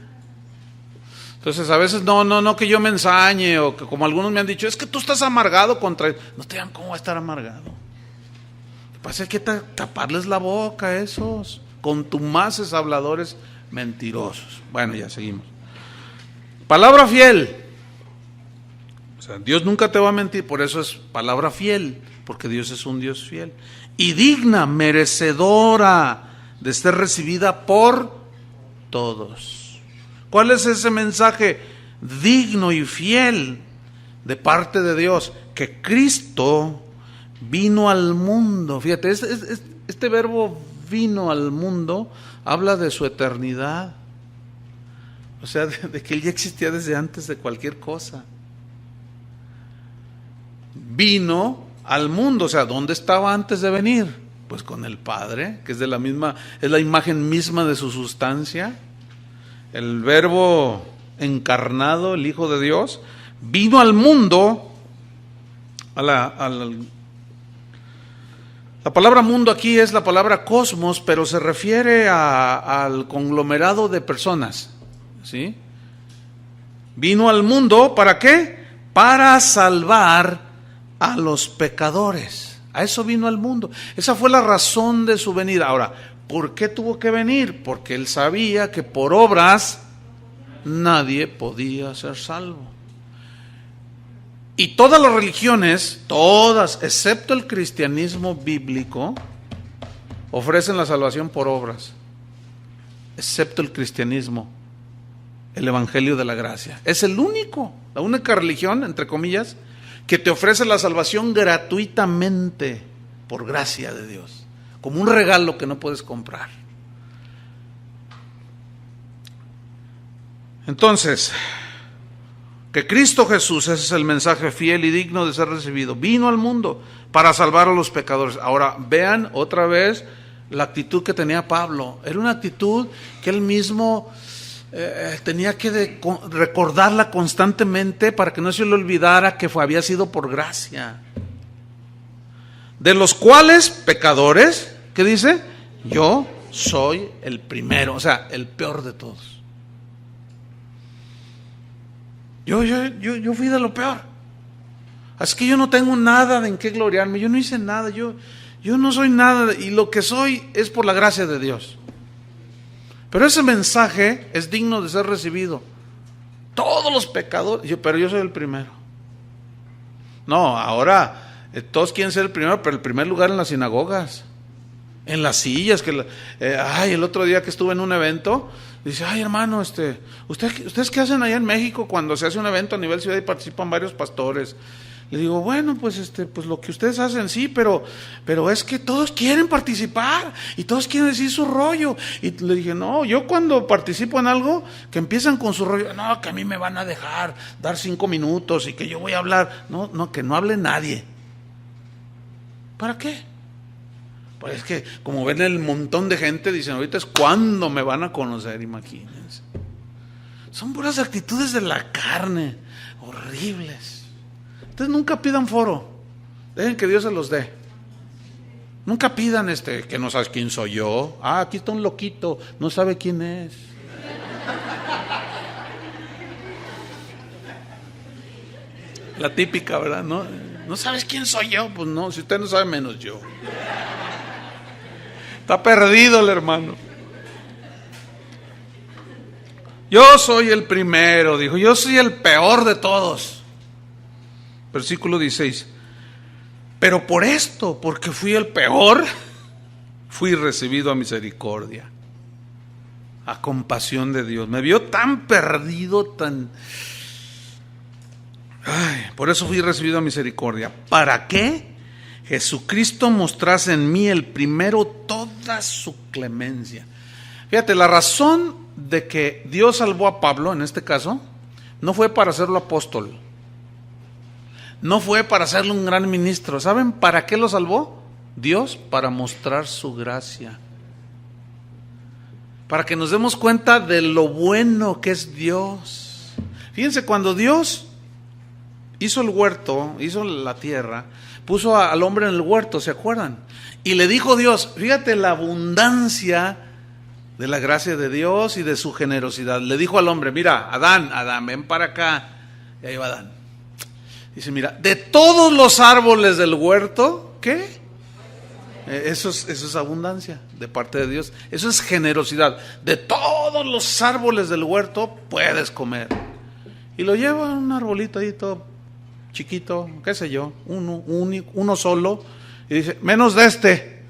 Entonces a veces no que yo me ensañe, o que como algunos me han dicho, es que tú estás amargado contra él. No te digan cómo va a estar amargado. Lo que pasa es que taparles la boca a esos contumaces habladores mentirosos. Bueno, ya seguimos. Palabra fiel. O sea, Dios nunca te va a mentir, por eso es palabra fiel, porque Dios es un Dios fiel. Y digna, merecedora de ser recibida por todos. ¿Cuál es ese mensaje digno y fiel de parte de Dios? Que Cristo vino al mundo. Fíjate, este verbo vino al mundo habla de su eternidad. O sea, de que Él ya existía desde antes de cualquier cosa. Vino al mundo, o sea, ¿dónde estaba antes de venir? Pues con el Padre, que es de la misma, es la imagen misma de su sustancia. El verbo encarnado, el Hijo de Dios, vino al mundo. La palabra mundo aquí es la palabra cosmos, pero se refiere al conglomerado de personas, ¿sí? Vino al mundo, ¿para qué? Para salvar a los pecadores. A eso vino al mundo. Esa fue la razón de su venida. Ahora, ¿por qué tuvo que venir? Porque Él sabía que por obras nadie podía ser salvo. Y todas las religiones, todas, excepto el cristianismo bíblico, ofrecen la salvación por obras. Excepto el cristianismo, el evangelio de la gracia. Es el único, la única religión, entre comillas, que te ofrece la salvación gratuitamente, por gracia de Dios, como un regalo que no puedes comprar. Entonces, que Cristo Jesús, ese es el mensaje fiel y digno de ser recibido, vino al mundo para salvar a los pecadores. Ahora, vean otra vez la actitud que tenía Pablo. Era una actitud que él mismo tenía que recordarla constantemente para que no se le olvidara que había sido por gracia. De los cuales, pecadores, ¿qué dice? Yo soy el primero, o sea, el peor de todos. Yo fui de lo peor. Así que yo no tengo nada en qué gloriarme. Yo no hice nada. Yo no soy nada. Y lo que soy es por la gracia de Dios. Pero ese mensaje es digno de ser recibido. Todos los pecadores. Pero yo soy el primero. No, ahora todos quieren ser el primero, pero el primer lugar en las sinagogas. En las sillas. El otro día que estuve en un evento. Dice, ay hermano, ¿ustedes qué hacen allá en México cuando se hace un evento a nivel ciudad y participan varios pastores? Le digo, bueno, pues lo que ustedes hacen sí, pero es que todos quieren participar y todos quieren decir su rollo. Y le dije, no, yo cuando participo en algo, que empiezan con su rollo, no, que a mí me van a dejar dar 5 minutos y que yo voy a hablar. No, que no hable nadie. ¿Para qué? Pues es que como ven el montón de gente, dicen, ahorita es cuando me van a conocer, imagínense. Son puras actitudes de la carne, horribles. Entonces nunca pidan foro, dejen que Dios se los dé. Nunca pidan que no sabes quién soy yo. Ah, aquí está un loquito, no sabe quién es. La típica, ¿verdad? No sabes quién soy yo, pues no, si usted no sabe menos yo. Está perdido el hermano. Yo soy el primero, dijo, yo soy el peor de todos. Versículo 16. Pero por esto, porque fui el peor, fui recibido a misericordia, a compasión de Dios. Me vio tan perdido, por eso fui recibido a misericordia. ¿Para qué? Jesucristo mostrase en mí el primero toda su clemencia. Fíjate, la razón de que Dios salvó a Pablo, en este caso, no fue para hacerlo apóstol. no fue para hacerle un gran ministro. ¿Saben para qué lo salvó? Dios, para mostrar su gracia. Para que nos demos cuenta de lo bueno que es Dios. Fíjense, cuando Dios hizo el huerto, hizo la tierra, puso al hombre en el huerto, ¿se acuerdan? Y le dijo Dios, fíjate la abundancia de la gracia de Dios y de su generosidad. Le dijo al hombre, mira, Adán, ven para acá. Y ahí va Adán. Dice, mira, de todos los árboles del huerto, ¿qué? Eso es abundancia de parte de Dios. Eso es generosidad. De todos los árboles del huerto puedes comer. Y lo lleva a un arbolito ahí todo chiquito, qué sé yo, uno solo. Y dice, menos de este.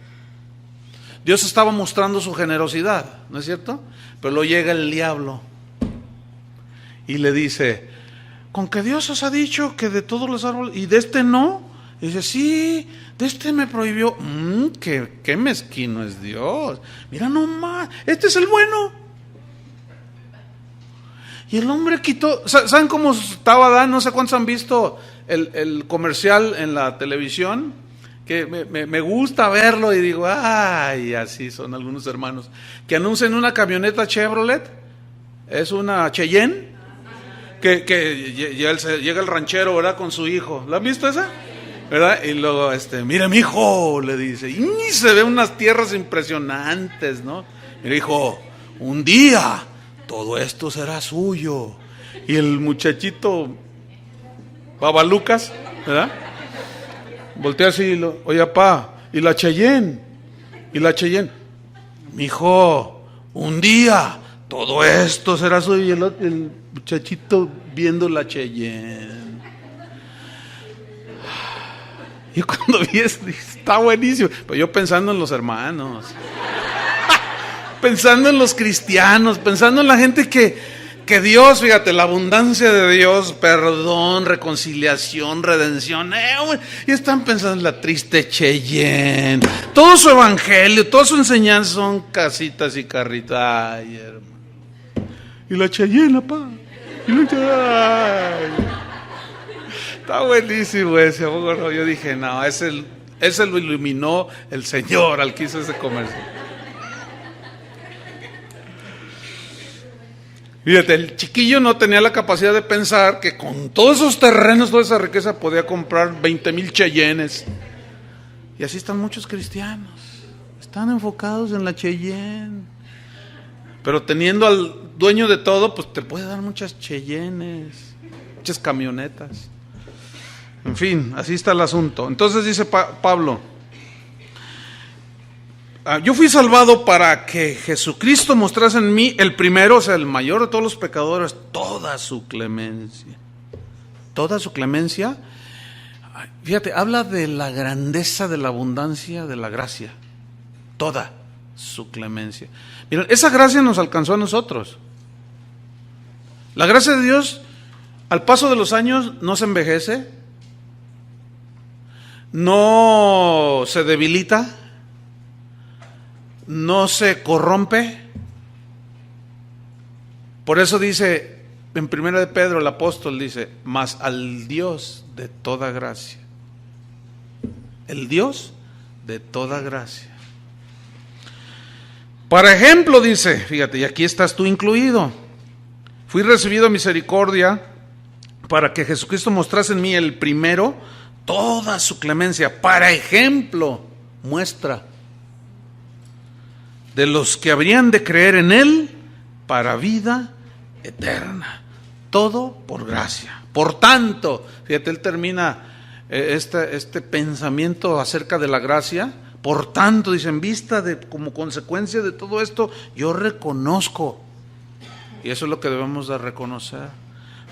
Dios estaba mostrando su generosidad, ¿no es cierto? Pero luego llega el diablo y le dice, ¿con que Dios os ha dicho que de todos los árboles y de este no? Y dice, sí, de este me prohibió. Qué mezquino es Dios. Mira nomás, este es el bueno. Y el hombre quitó. ¿Saben cómo estaba Adán? No sé cuántos han visto el comercial en la televisión, que me gusta verlo y digo, ay, así son algunos hermanos, que anuncian una camioneta Chevrolet, es una Cheyenne, que llega el ranchero, ¿verdad? Con su hijo. ¿La han visto esa? ¿Verdad? Y luego, mire mi hijo, le dice, y se ve unas tierras impresionantes, ¿no? Mire hijo, un día todo esto será suyo. Y el muchachito Babalucas, ¿verdad? Voltea así, oye papá, y la Cheyenne, mi hijo, un día todo esto será suyo. Y el muchachito viendo la Cheyenne. Y cuando vi esto, está buenísimo. Pero yo pensando en los hermanos, pensando en los cristianos, pensando en la gente que Dios, fíjate, la abundancia de Dios, perdón, reconciliación, redención, y están pensando en la triste Cheyenne. Todo su evangelio, toda su enseñanza son casitas y carritas. Ay, hermano. Y la Cheyenne, papá. Está buenísimo ese, ¿no? Yo dije, no, ese lo iluminó el Señor al que hizo ese comercio. Fíjate, el chiquillo no tenía la capacidad de pensar que con todos esos terrenos, toda esa riqueza, podía comprar 20,000 Cheyennes. Y así están muchos cristianos, están enfocados en la Cheyenne. Pero teniendo al dueño de todo, pues te puede dar muchas Cheyennes, muchas camionetas. En fin, así está el asunto. Entonces dice Pablo, yo fui salvado para que Jesucristo mostrase en mí el primero, o sea, el mayor de todos los pecadores, toda su clemencia. Toda su clemencia. Fíjate, habla de la grandeza, de la abundancia, de la gracia. Toda su clemencia. Miren, esa gracia nos alcanzó a nosotros. La gracia de Dios, al paso de los años, no se envejece, no se debilita, no se corrompe. Por eso dice en 1 de Pedro, el apóstol dice, mas al Dios de toda gracia, el Dios de toda gracia. Por ejemplo, dice, fíjate, y aquí estás tú incluido, fui recibido misericordia para que Jesucristo mostrase en mí el primero toda su clemencia, para ejemplo, muestra de los que habrían de creer en Él para vida eterna. Todo por gracia. Por tanto, fíjate, él termina este pensamiento acerca de la gracia. Por tanto, dice, en vista de, como consecuencia de todo esto, yo reconozco, y eso es lo que debemos de reconocer.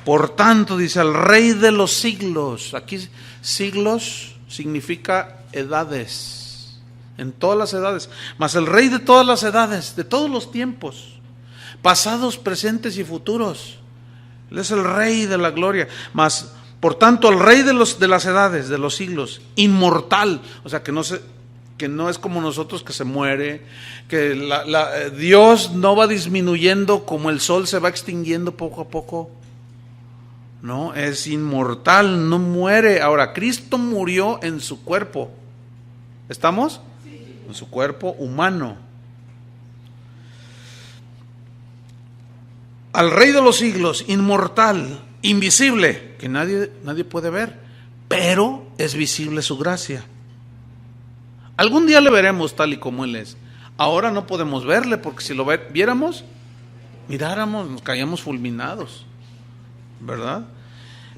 Por tanto, dice, al Rey de los siglos. Aquí siglos significa edades, en todas las edades, mas el Rey de todas las edades, de todos los tiempos, pasados, presentes y futuros. Él es el Rey de la gloria. Mas, por tanto, al Rey de las edades, de los siglos, inmortal, o sea, que no es como nosotros, que se muere, que Dios no va disminuyendo como el sol se va extinguiendo poco a poco. No, es inmortal, no muere. Ahora, Cristo murió en su cuerpo. ¿Estamos? Sí. En su cuerpo humano. Al Rey de los siglos, inmortal, invisible, que nadie puede ver, pero es visible su gracia. Algún día le veremos tal y como Él es. Ahora no podemos verle, porque si lo viéramos, miráramos, nos caíamos fulminados, ¿verdad?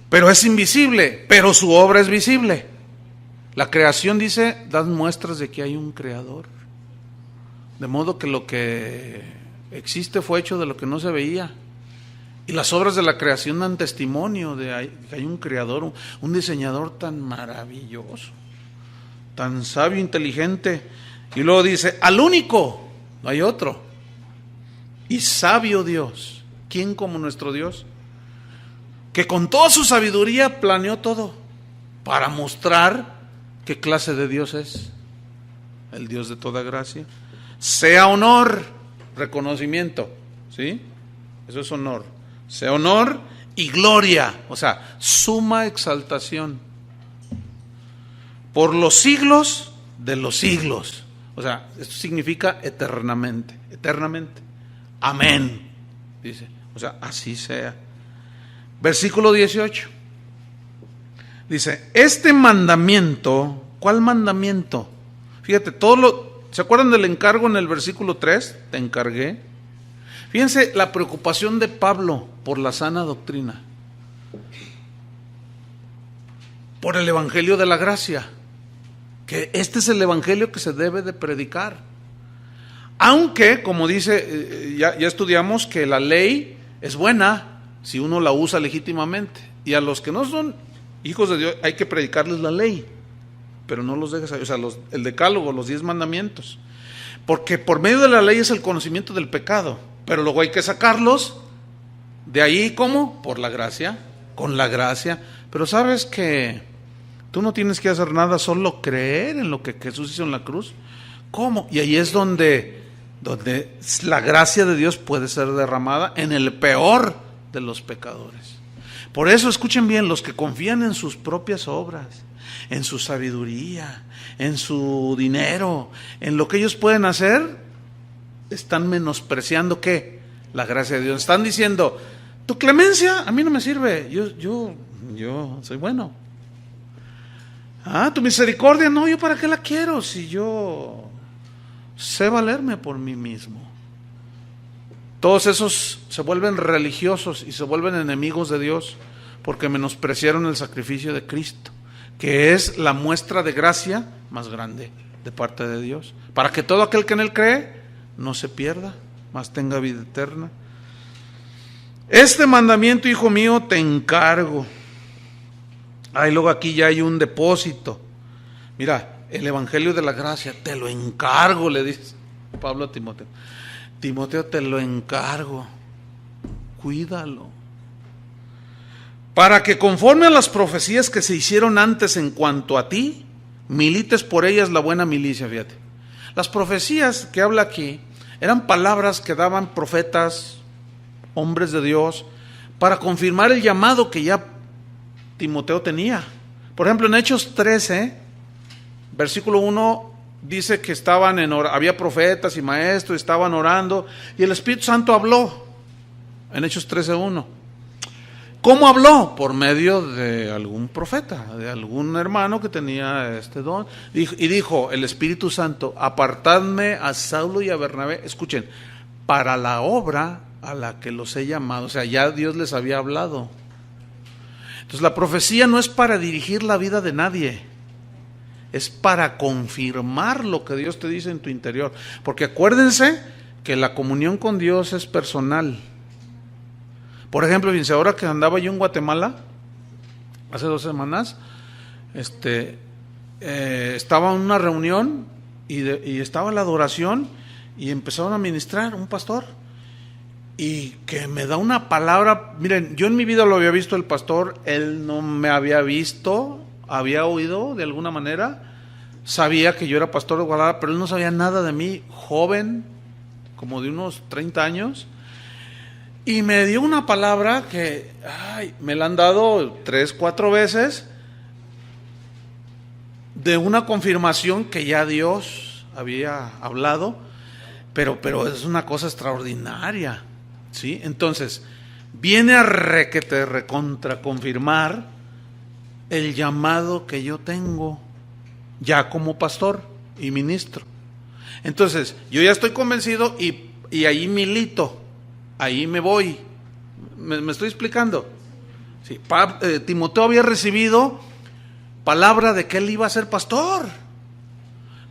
Pero es invisible, pero su obra es visible. La creación dice, da muestras de que hay un creador. De modo que lo que existe fue hecho de lo que no se veía. Y las obras de la creación dan testimonio de que hay un creador, un diseñador tan maravilloso, tan sabio, inteligente. Y luego dice, al único, no hay otro, y sabio Dios. ¿Quién como nuestro Dios? Que con toda su sabiduría planeó todo para mostrar qué clase de Dios es. El Dios de toda gracia. Sea honor, reconocimiento, ¿sí? Eso es honor. Sea honor y gloria, o sea, suma exaltación. Por los siglos de los siglos. O sea, esto significa eternamente, eternamente. Amén, dice. O sea, así sea. Versículo 18. Dice, este mandamiento, ¿cuál mandamiento? Fíjate, ¿se acuerdan del encargo en el versículo 3? Te encargué. Fíjense la preocupación de Pablo por la sana doctrina, por el evangelio de la gracia, que este es el evangelio que se debe de predicar. Aunque, como dice, ya estudiamos que la ley es buena si uno la usa legítimamente, y a los que no son hijos de Dios hay que predicarles la ley, pero no los dejes, o sea, el decálogo, los 10 mandamientos, porque por medio de la ley es el conocimiento del pecado, pero luego hay que sacarlos de ahí. ¿Cómo? Por la gracia, con la gracia. Pero sabes que tú no tienes que hacer nada, solo creer en lo que Jesús hizo en la cruz. ¿Cómo? Y ahí es donde la gracia de Dios puede ser derramada en el peor de los pecadores. Por eso, escuchen bien, los que confían en sus propias obras, en su sabiduría, en su dinero, en lo que ellos pueden hacer, están menospreciando ¿qué? La gracia de Dios. Están diciendo, tu clemencia a mí no me sirve, yo soy bueno. Tu misericordia, no, yo para qué la quiero si yo sé valerme por mí mismo. Todos esos se vuelven religiosos y se vuelven enemigos de Dios porque menospreciaron el sacrificio de Cristo, que es la muestra de gracia más grande de parte de Dios, para que todo aquel que en Él cree no se pierda, mas tenga vida eterna. Este mandamiento, hijo mío, te encargo. Luego aquí ya hay un depósito. Mira, el evangelio de la gracia, te lo encargo, le dice Pablo a Timoteo. Timoteo, te lo encargo, cuídalo, para que conforme a las profecías que se hicieron antes en cuanto a ti, milites por ellas la buena milicia. Fíjate, las profecías que habla aquí eran palabras que daban profetas, hombres de Dios, para confirmar el llamado que ya Timoteo tenía. Por ejemplo, en Hechos 13, versículo 1, dice que había profetas y maestros, estaban orando, y el Espíritu Santo habló, en Hechos 13:1. ¿Cómo habló? Por medio de algún profeta, de algún hermano que tenía este don. Y dijo el Espíritu Santo, apartadme a Saulo y a Bernabé, escuchen, para la obra a la que los he llamado. O sea, ya Dios les había hablado. Entonces la profecía no es para dirigir la vida de nadie, es para confirmar lo que Dios te dice en tu interior. Porque acuérdense que la comunión con Dios es personal. Por ejemplo, fíjense, ahora que andaba yo en Guatemala, hace 2 semanas, estaba en una reunión y estaba la adoración y empezaron a ministrar un pastor y que me da una palabra. Miren, yo en mi vida lo había visto el pastor, él no me había visto, había oído de alguna manera, sabía que yo era pastor de Guadalajara, pero él no sabía nada de mí, joven, como de unos 30 años. Y me dio una palabra que me la han dado 3, 4 veces, de una confirmación que ya Dios había hablado, pero es una cosa extraordinaria, ¿sí? Entonces, viene a recontra confirmar el llamado que yo tengo ya como pastor y ministro. Entonces, yo ya estoy convencido y ahí milito, ahí me voy. ¿Me estoy explicando? Sí, Timoteo había recibido palabra de que él iba a ser pastor,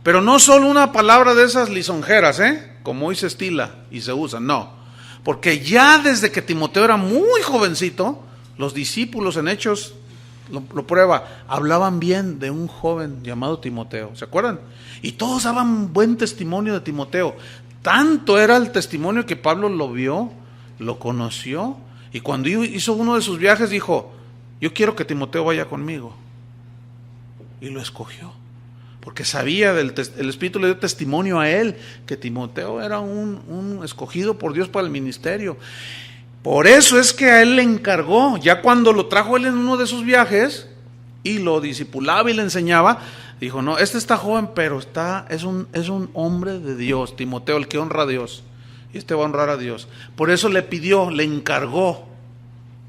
pero no solo una palabra de esas lisonjeras, como hoy se estila y se usa, no, porque ya desde que Timoteo era muy jovencito, los discípulos en Hechos lo prueba, hablaban bien de un joven llamado Timoteo, ¿se acuerdan? Y todos daban buen testimonio de Timoteo. Tanto era el testimonio que Pablo lo vio, lo conoció, y cuando hizo uno de sus viajes dijo, yo quiero que Timoteo vaya conmigo. Y lo escogió, porque sabía, el Espíritu le dio testimonio a él, que Timoteo era un escogido por Dios para el ministerio. Por eso es que a él le encargó, ya cuando lo trajo él en uno de sus viajes, y lo discipulaba y le enseñaba, dijo, no, este está joven, pero es un hombre de Dios, Timoteo, el que honra a Dios, y este va a honrar a Dios. Por eso le encargó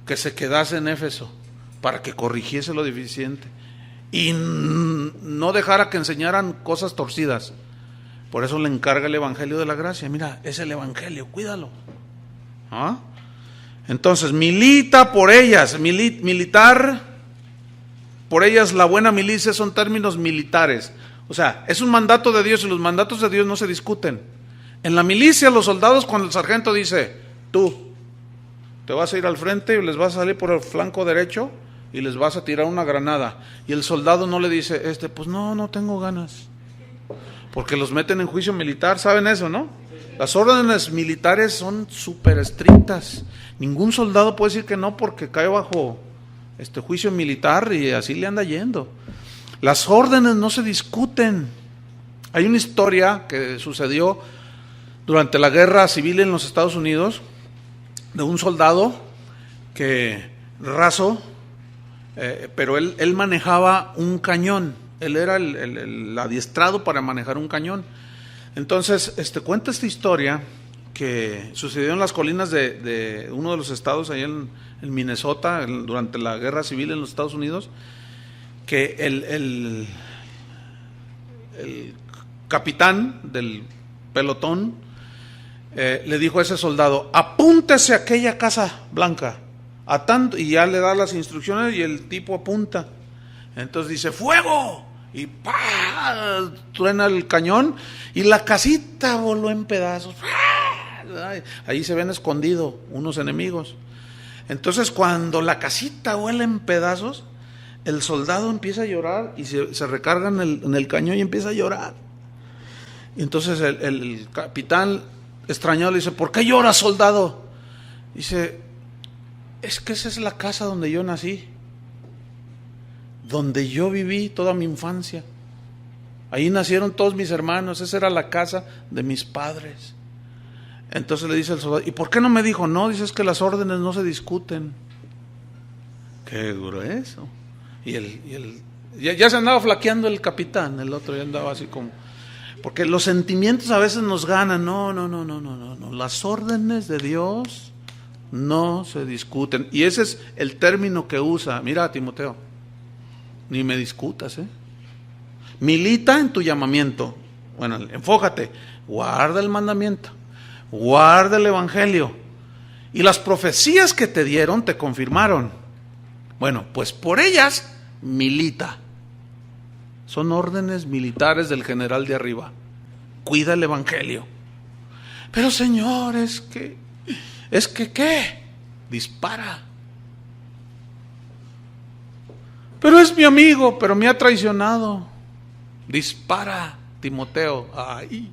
que se quedase en Éfeso, para que corrigiese lo deficiente, y no dejara que enseñaran cosas torcidas. Por eso le encarga el Evangelio de la Gracia. Mira, es el Evangelio, cuídalo. ¿Ah? Entonces, milita por ellas, militar por ellas, la buena milicia, son términos militares. O sea, es un mandato de Dios y los mandatos de Dios no se discuten. En la milicia, los soldados, cuando el sargento dice, tú te vas a ir al frente y les vas a salir por el flanco derecho y les vas a tirar una granada, y el soldado no le dice, pues no tengo ganas, porque los meten en juicio militar, ¿saben eso, no? Las órdenes militares son súper estrictas, ningún soldado puede decir que no porque cae bajo juicio militar y así le anda yendo. Las órdenes no se discuten. Hay una historia que sucedió durante la guerra civil en los Estados Unidos, de un soldado que raso, pero él manejaba un cañón, él era el adiestrado para manejar un cañón. Entonces, cuenta esta historia que sucedió en las colinas de uno de los estados, allá en Minnesota, durante la guerra civil en los Estados Unidos, que el capitán del pelotón le dijo a ese soldado, apúntese a aquella casa blanca, a tanto, y ya le da las instrucciones y el tipo apunta. Entonces dice, ¡fuego! Y ¡pah! Truena el cañón y la casita voló en pedazos. Ahí se ven escondidos unos enemigos. Entonces cuando la casita vuela en pedazos, el soldado empieza a llorar y se recarga en el cañón y empieza a llorar. Y entonces el capitán extrañado le dice, ¿por qué lloras, soldado? Dice, es que esa es la casa donde yo nací, donde yo viví toda mi infancia. Ahí nacieron todos mis hermanos, esa era la casa de mis padres. Entonces le dice el soldado, ¿y por qué no me dijo? No, dices que las órdenes no se discuten. Qué grueso. Ya se andaba flaqueando el capitán, el otro ya andaba así como, porque los sentimientos a veces nos ganan. No, las órdenes de Dios no se discuten. Y ese es el término que usa. Mira, Timoteo, ni me discutas, milita en tu llamamiento. Bueno, enfócate, guarda el mandamiento, guarda el evangelio, y las profecías que te dieron te confirmaron. Bueno, pues por ellas milita. Son órdenes militares del general de arriba. Cuida el evangelio. Pero Señor, es que ¿qué? Dispara. Pero es mi amigo, pero me ha traicionado. Dispara, Timoteo. Ay.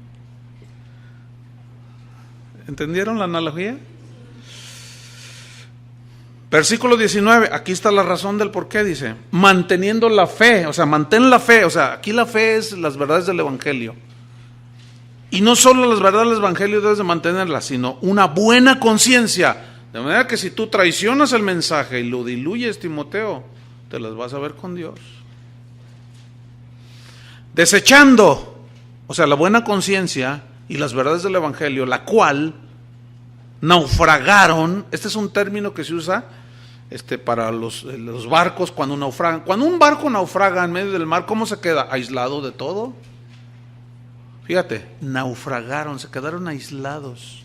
¿Entendieron la analogía? Versículo 19, aquí está la razón del por qué, dice, manteniendo la fe, o sea, mantén la fe, o sea, aquí la fe es las verdades del evangelio. Y no solo las verdades del evangelio debes de mantenerlas, sino una buena conciencia De manera que si tú traicionas el mensaje y lo diluyes, Timoteo, te las vas a ver con Dios. Desechando, o sea, la buena conciencia y las verdades del Evangelio, la cual naufragaron. Este es un término que se usa para los barcos cuando naufragan. Cuando un barco naufraga en medio del mar, ¿cómo se queda? Aislado de todo. Fíjate, naufragaron, se quedaron aislados.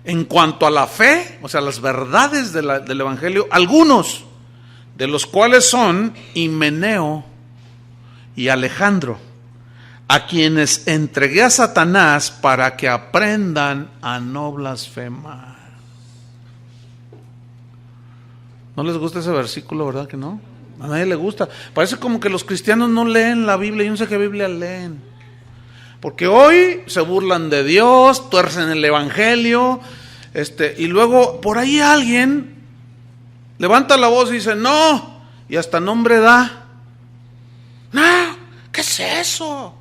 En cuanto a la fe, o sea, las verdades del Evangelio, algunos de los cuales son Himeneo y Alejandro, a quienes entregué a Satanás para que aprendan a no blasfemar. ¿No les gusta ese versículo, verdad que no? A nadie le gusta. Parece como que los cristianos no leen la Biblia. Yo no sé qué Biblia leen. Porque hoy se burlan de Dios, tuercen el Evangelio, y luego por ahí alguien levanta la voz y dice, no, y hasta nombre da. No, ¿qué es eso?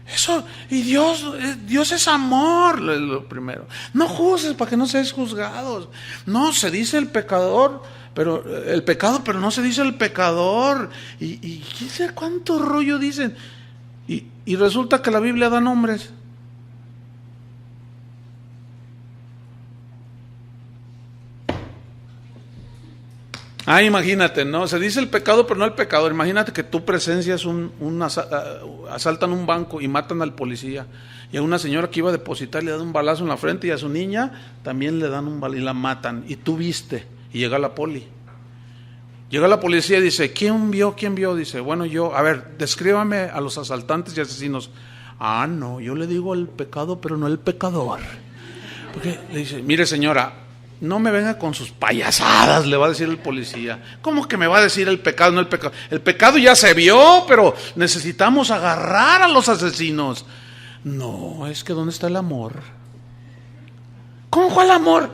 Eso, y Dios es amor, lo primero. No juzgues para que no seas juzgados. No, se dice el pecado, pero no se dice el pecador. Y quién sabe cuánto rollo dicen. Y resulta que la Biblia da nombres. Imagínate, ¿no? Se dice el pecado, pero no el pecador. Imagínate que tú presencias asaltan un banco y matan al policía. Y a una señora que iba a depositar le dan un balazo en la frente, y a su niña también le dan un balazo y la matan. Y tú viste, y llega la poli. Llega la policía y dice, ¿quién vio? Dice, bueno, yo, a ver, descríbame a los asaltantes y asesinos. No, yo le digo el pecado, pero no el pecador. Porque le dice, mire señora, no me venga con sus payasadas, le va a decir el policía. ¿Cómo que me va a decir el pecado, no el pecado? El pecado ya se vio, pero necesitamos agarrar a los asesinos. No, es que ¿dónde está el amor? ¿Cómo fue el amor?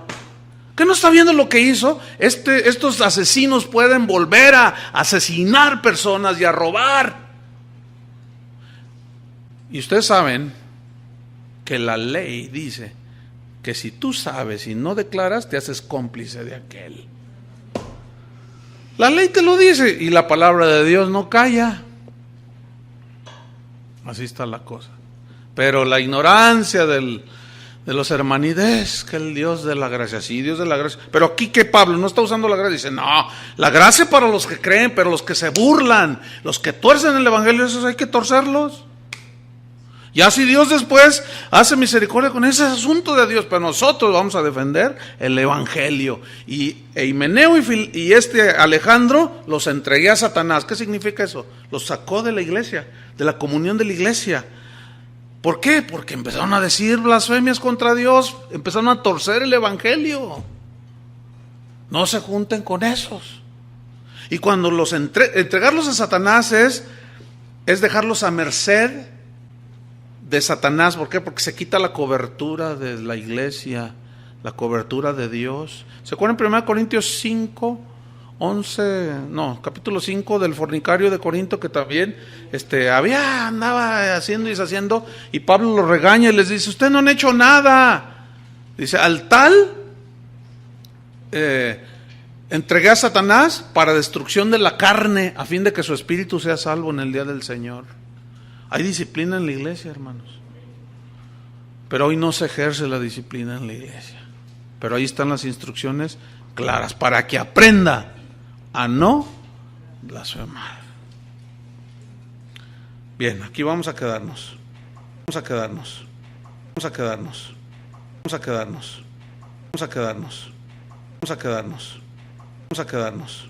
¿Qué no está viendo lo que hizo? Estos asesinos pueden volver a asesinar personas y a robar. Y ustedes saben que la ley dice que si tú sabes y no declaras, te haces cómplice de aquel. La ley te lo dice y la palabra de Dios no calla. Así está la cosa. Pero la ignorancia de los hermanides, que el Dios de la gracia, sí, Dios de la gracia. Pero aquí que Pablo no está usando la gracia, dice, no, la gracia para los que creen, pero los que se burlan, los que tuercen el Evangelio, esos hay que torcerlos. Ya si Dios después hace misericordia con ese asunto de Dios, pero nosotros vamos a defender el Evangelio. Y Himeneo y Alejandro los entregué a Satanás. ¿Qué significa eso? Los sacó de la iglesia, de la comunión de la iglesia. ¿Por qué? Porque empezaron a decir blasfemias contra Dios, empezaron a torcer el Evangelio. No se junten con esos. Y cuando entregarlos a Satanás es dejarlos a merced de Satanás. ¿Por qué? Porque se quita la cobertura de la iglesia, la cobertura de Dios. ¿Se acuerdan en 1 Corintios 5, 11, no, capítulo 5 del fornicario de Corinto, que también andaba haciendo y deshaciendo, y Pablo lo regaña y les dice, ustedes no han hecho nada. Dice, al tal entregué a Satanás para destrucción de la carne, a fin de que su espíritu sea salvo en el día del Señor. Hay disciplina en la iglesia, hermanos, pero hoy no se ejerce la disciplina en la iglesia. Pero ahí están las instrucciones claras para que aprenda a no blasfemar. Bien, aquí vamos a quedarnos. Vamos a quedarnos. Vamos a quedarnos. Vamos a quedarnos. Vamos a quedarnos. Vamos a quedarnos. Vamos a quedarnos.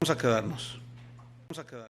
Vamos a quedarnos. Vamos a quedarnos.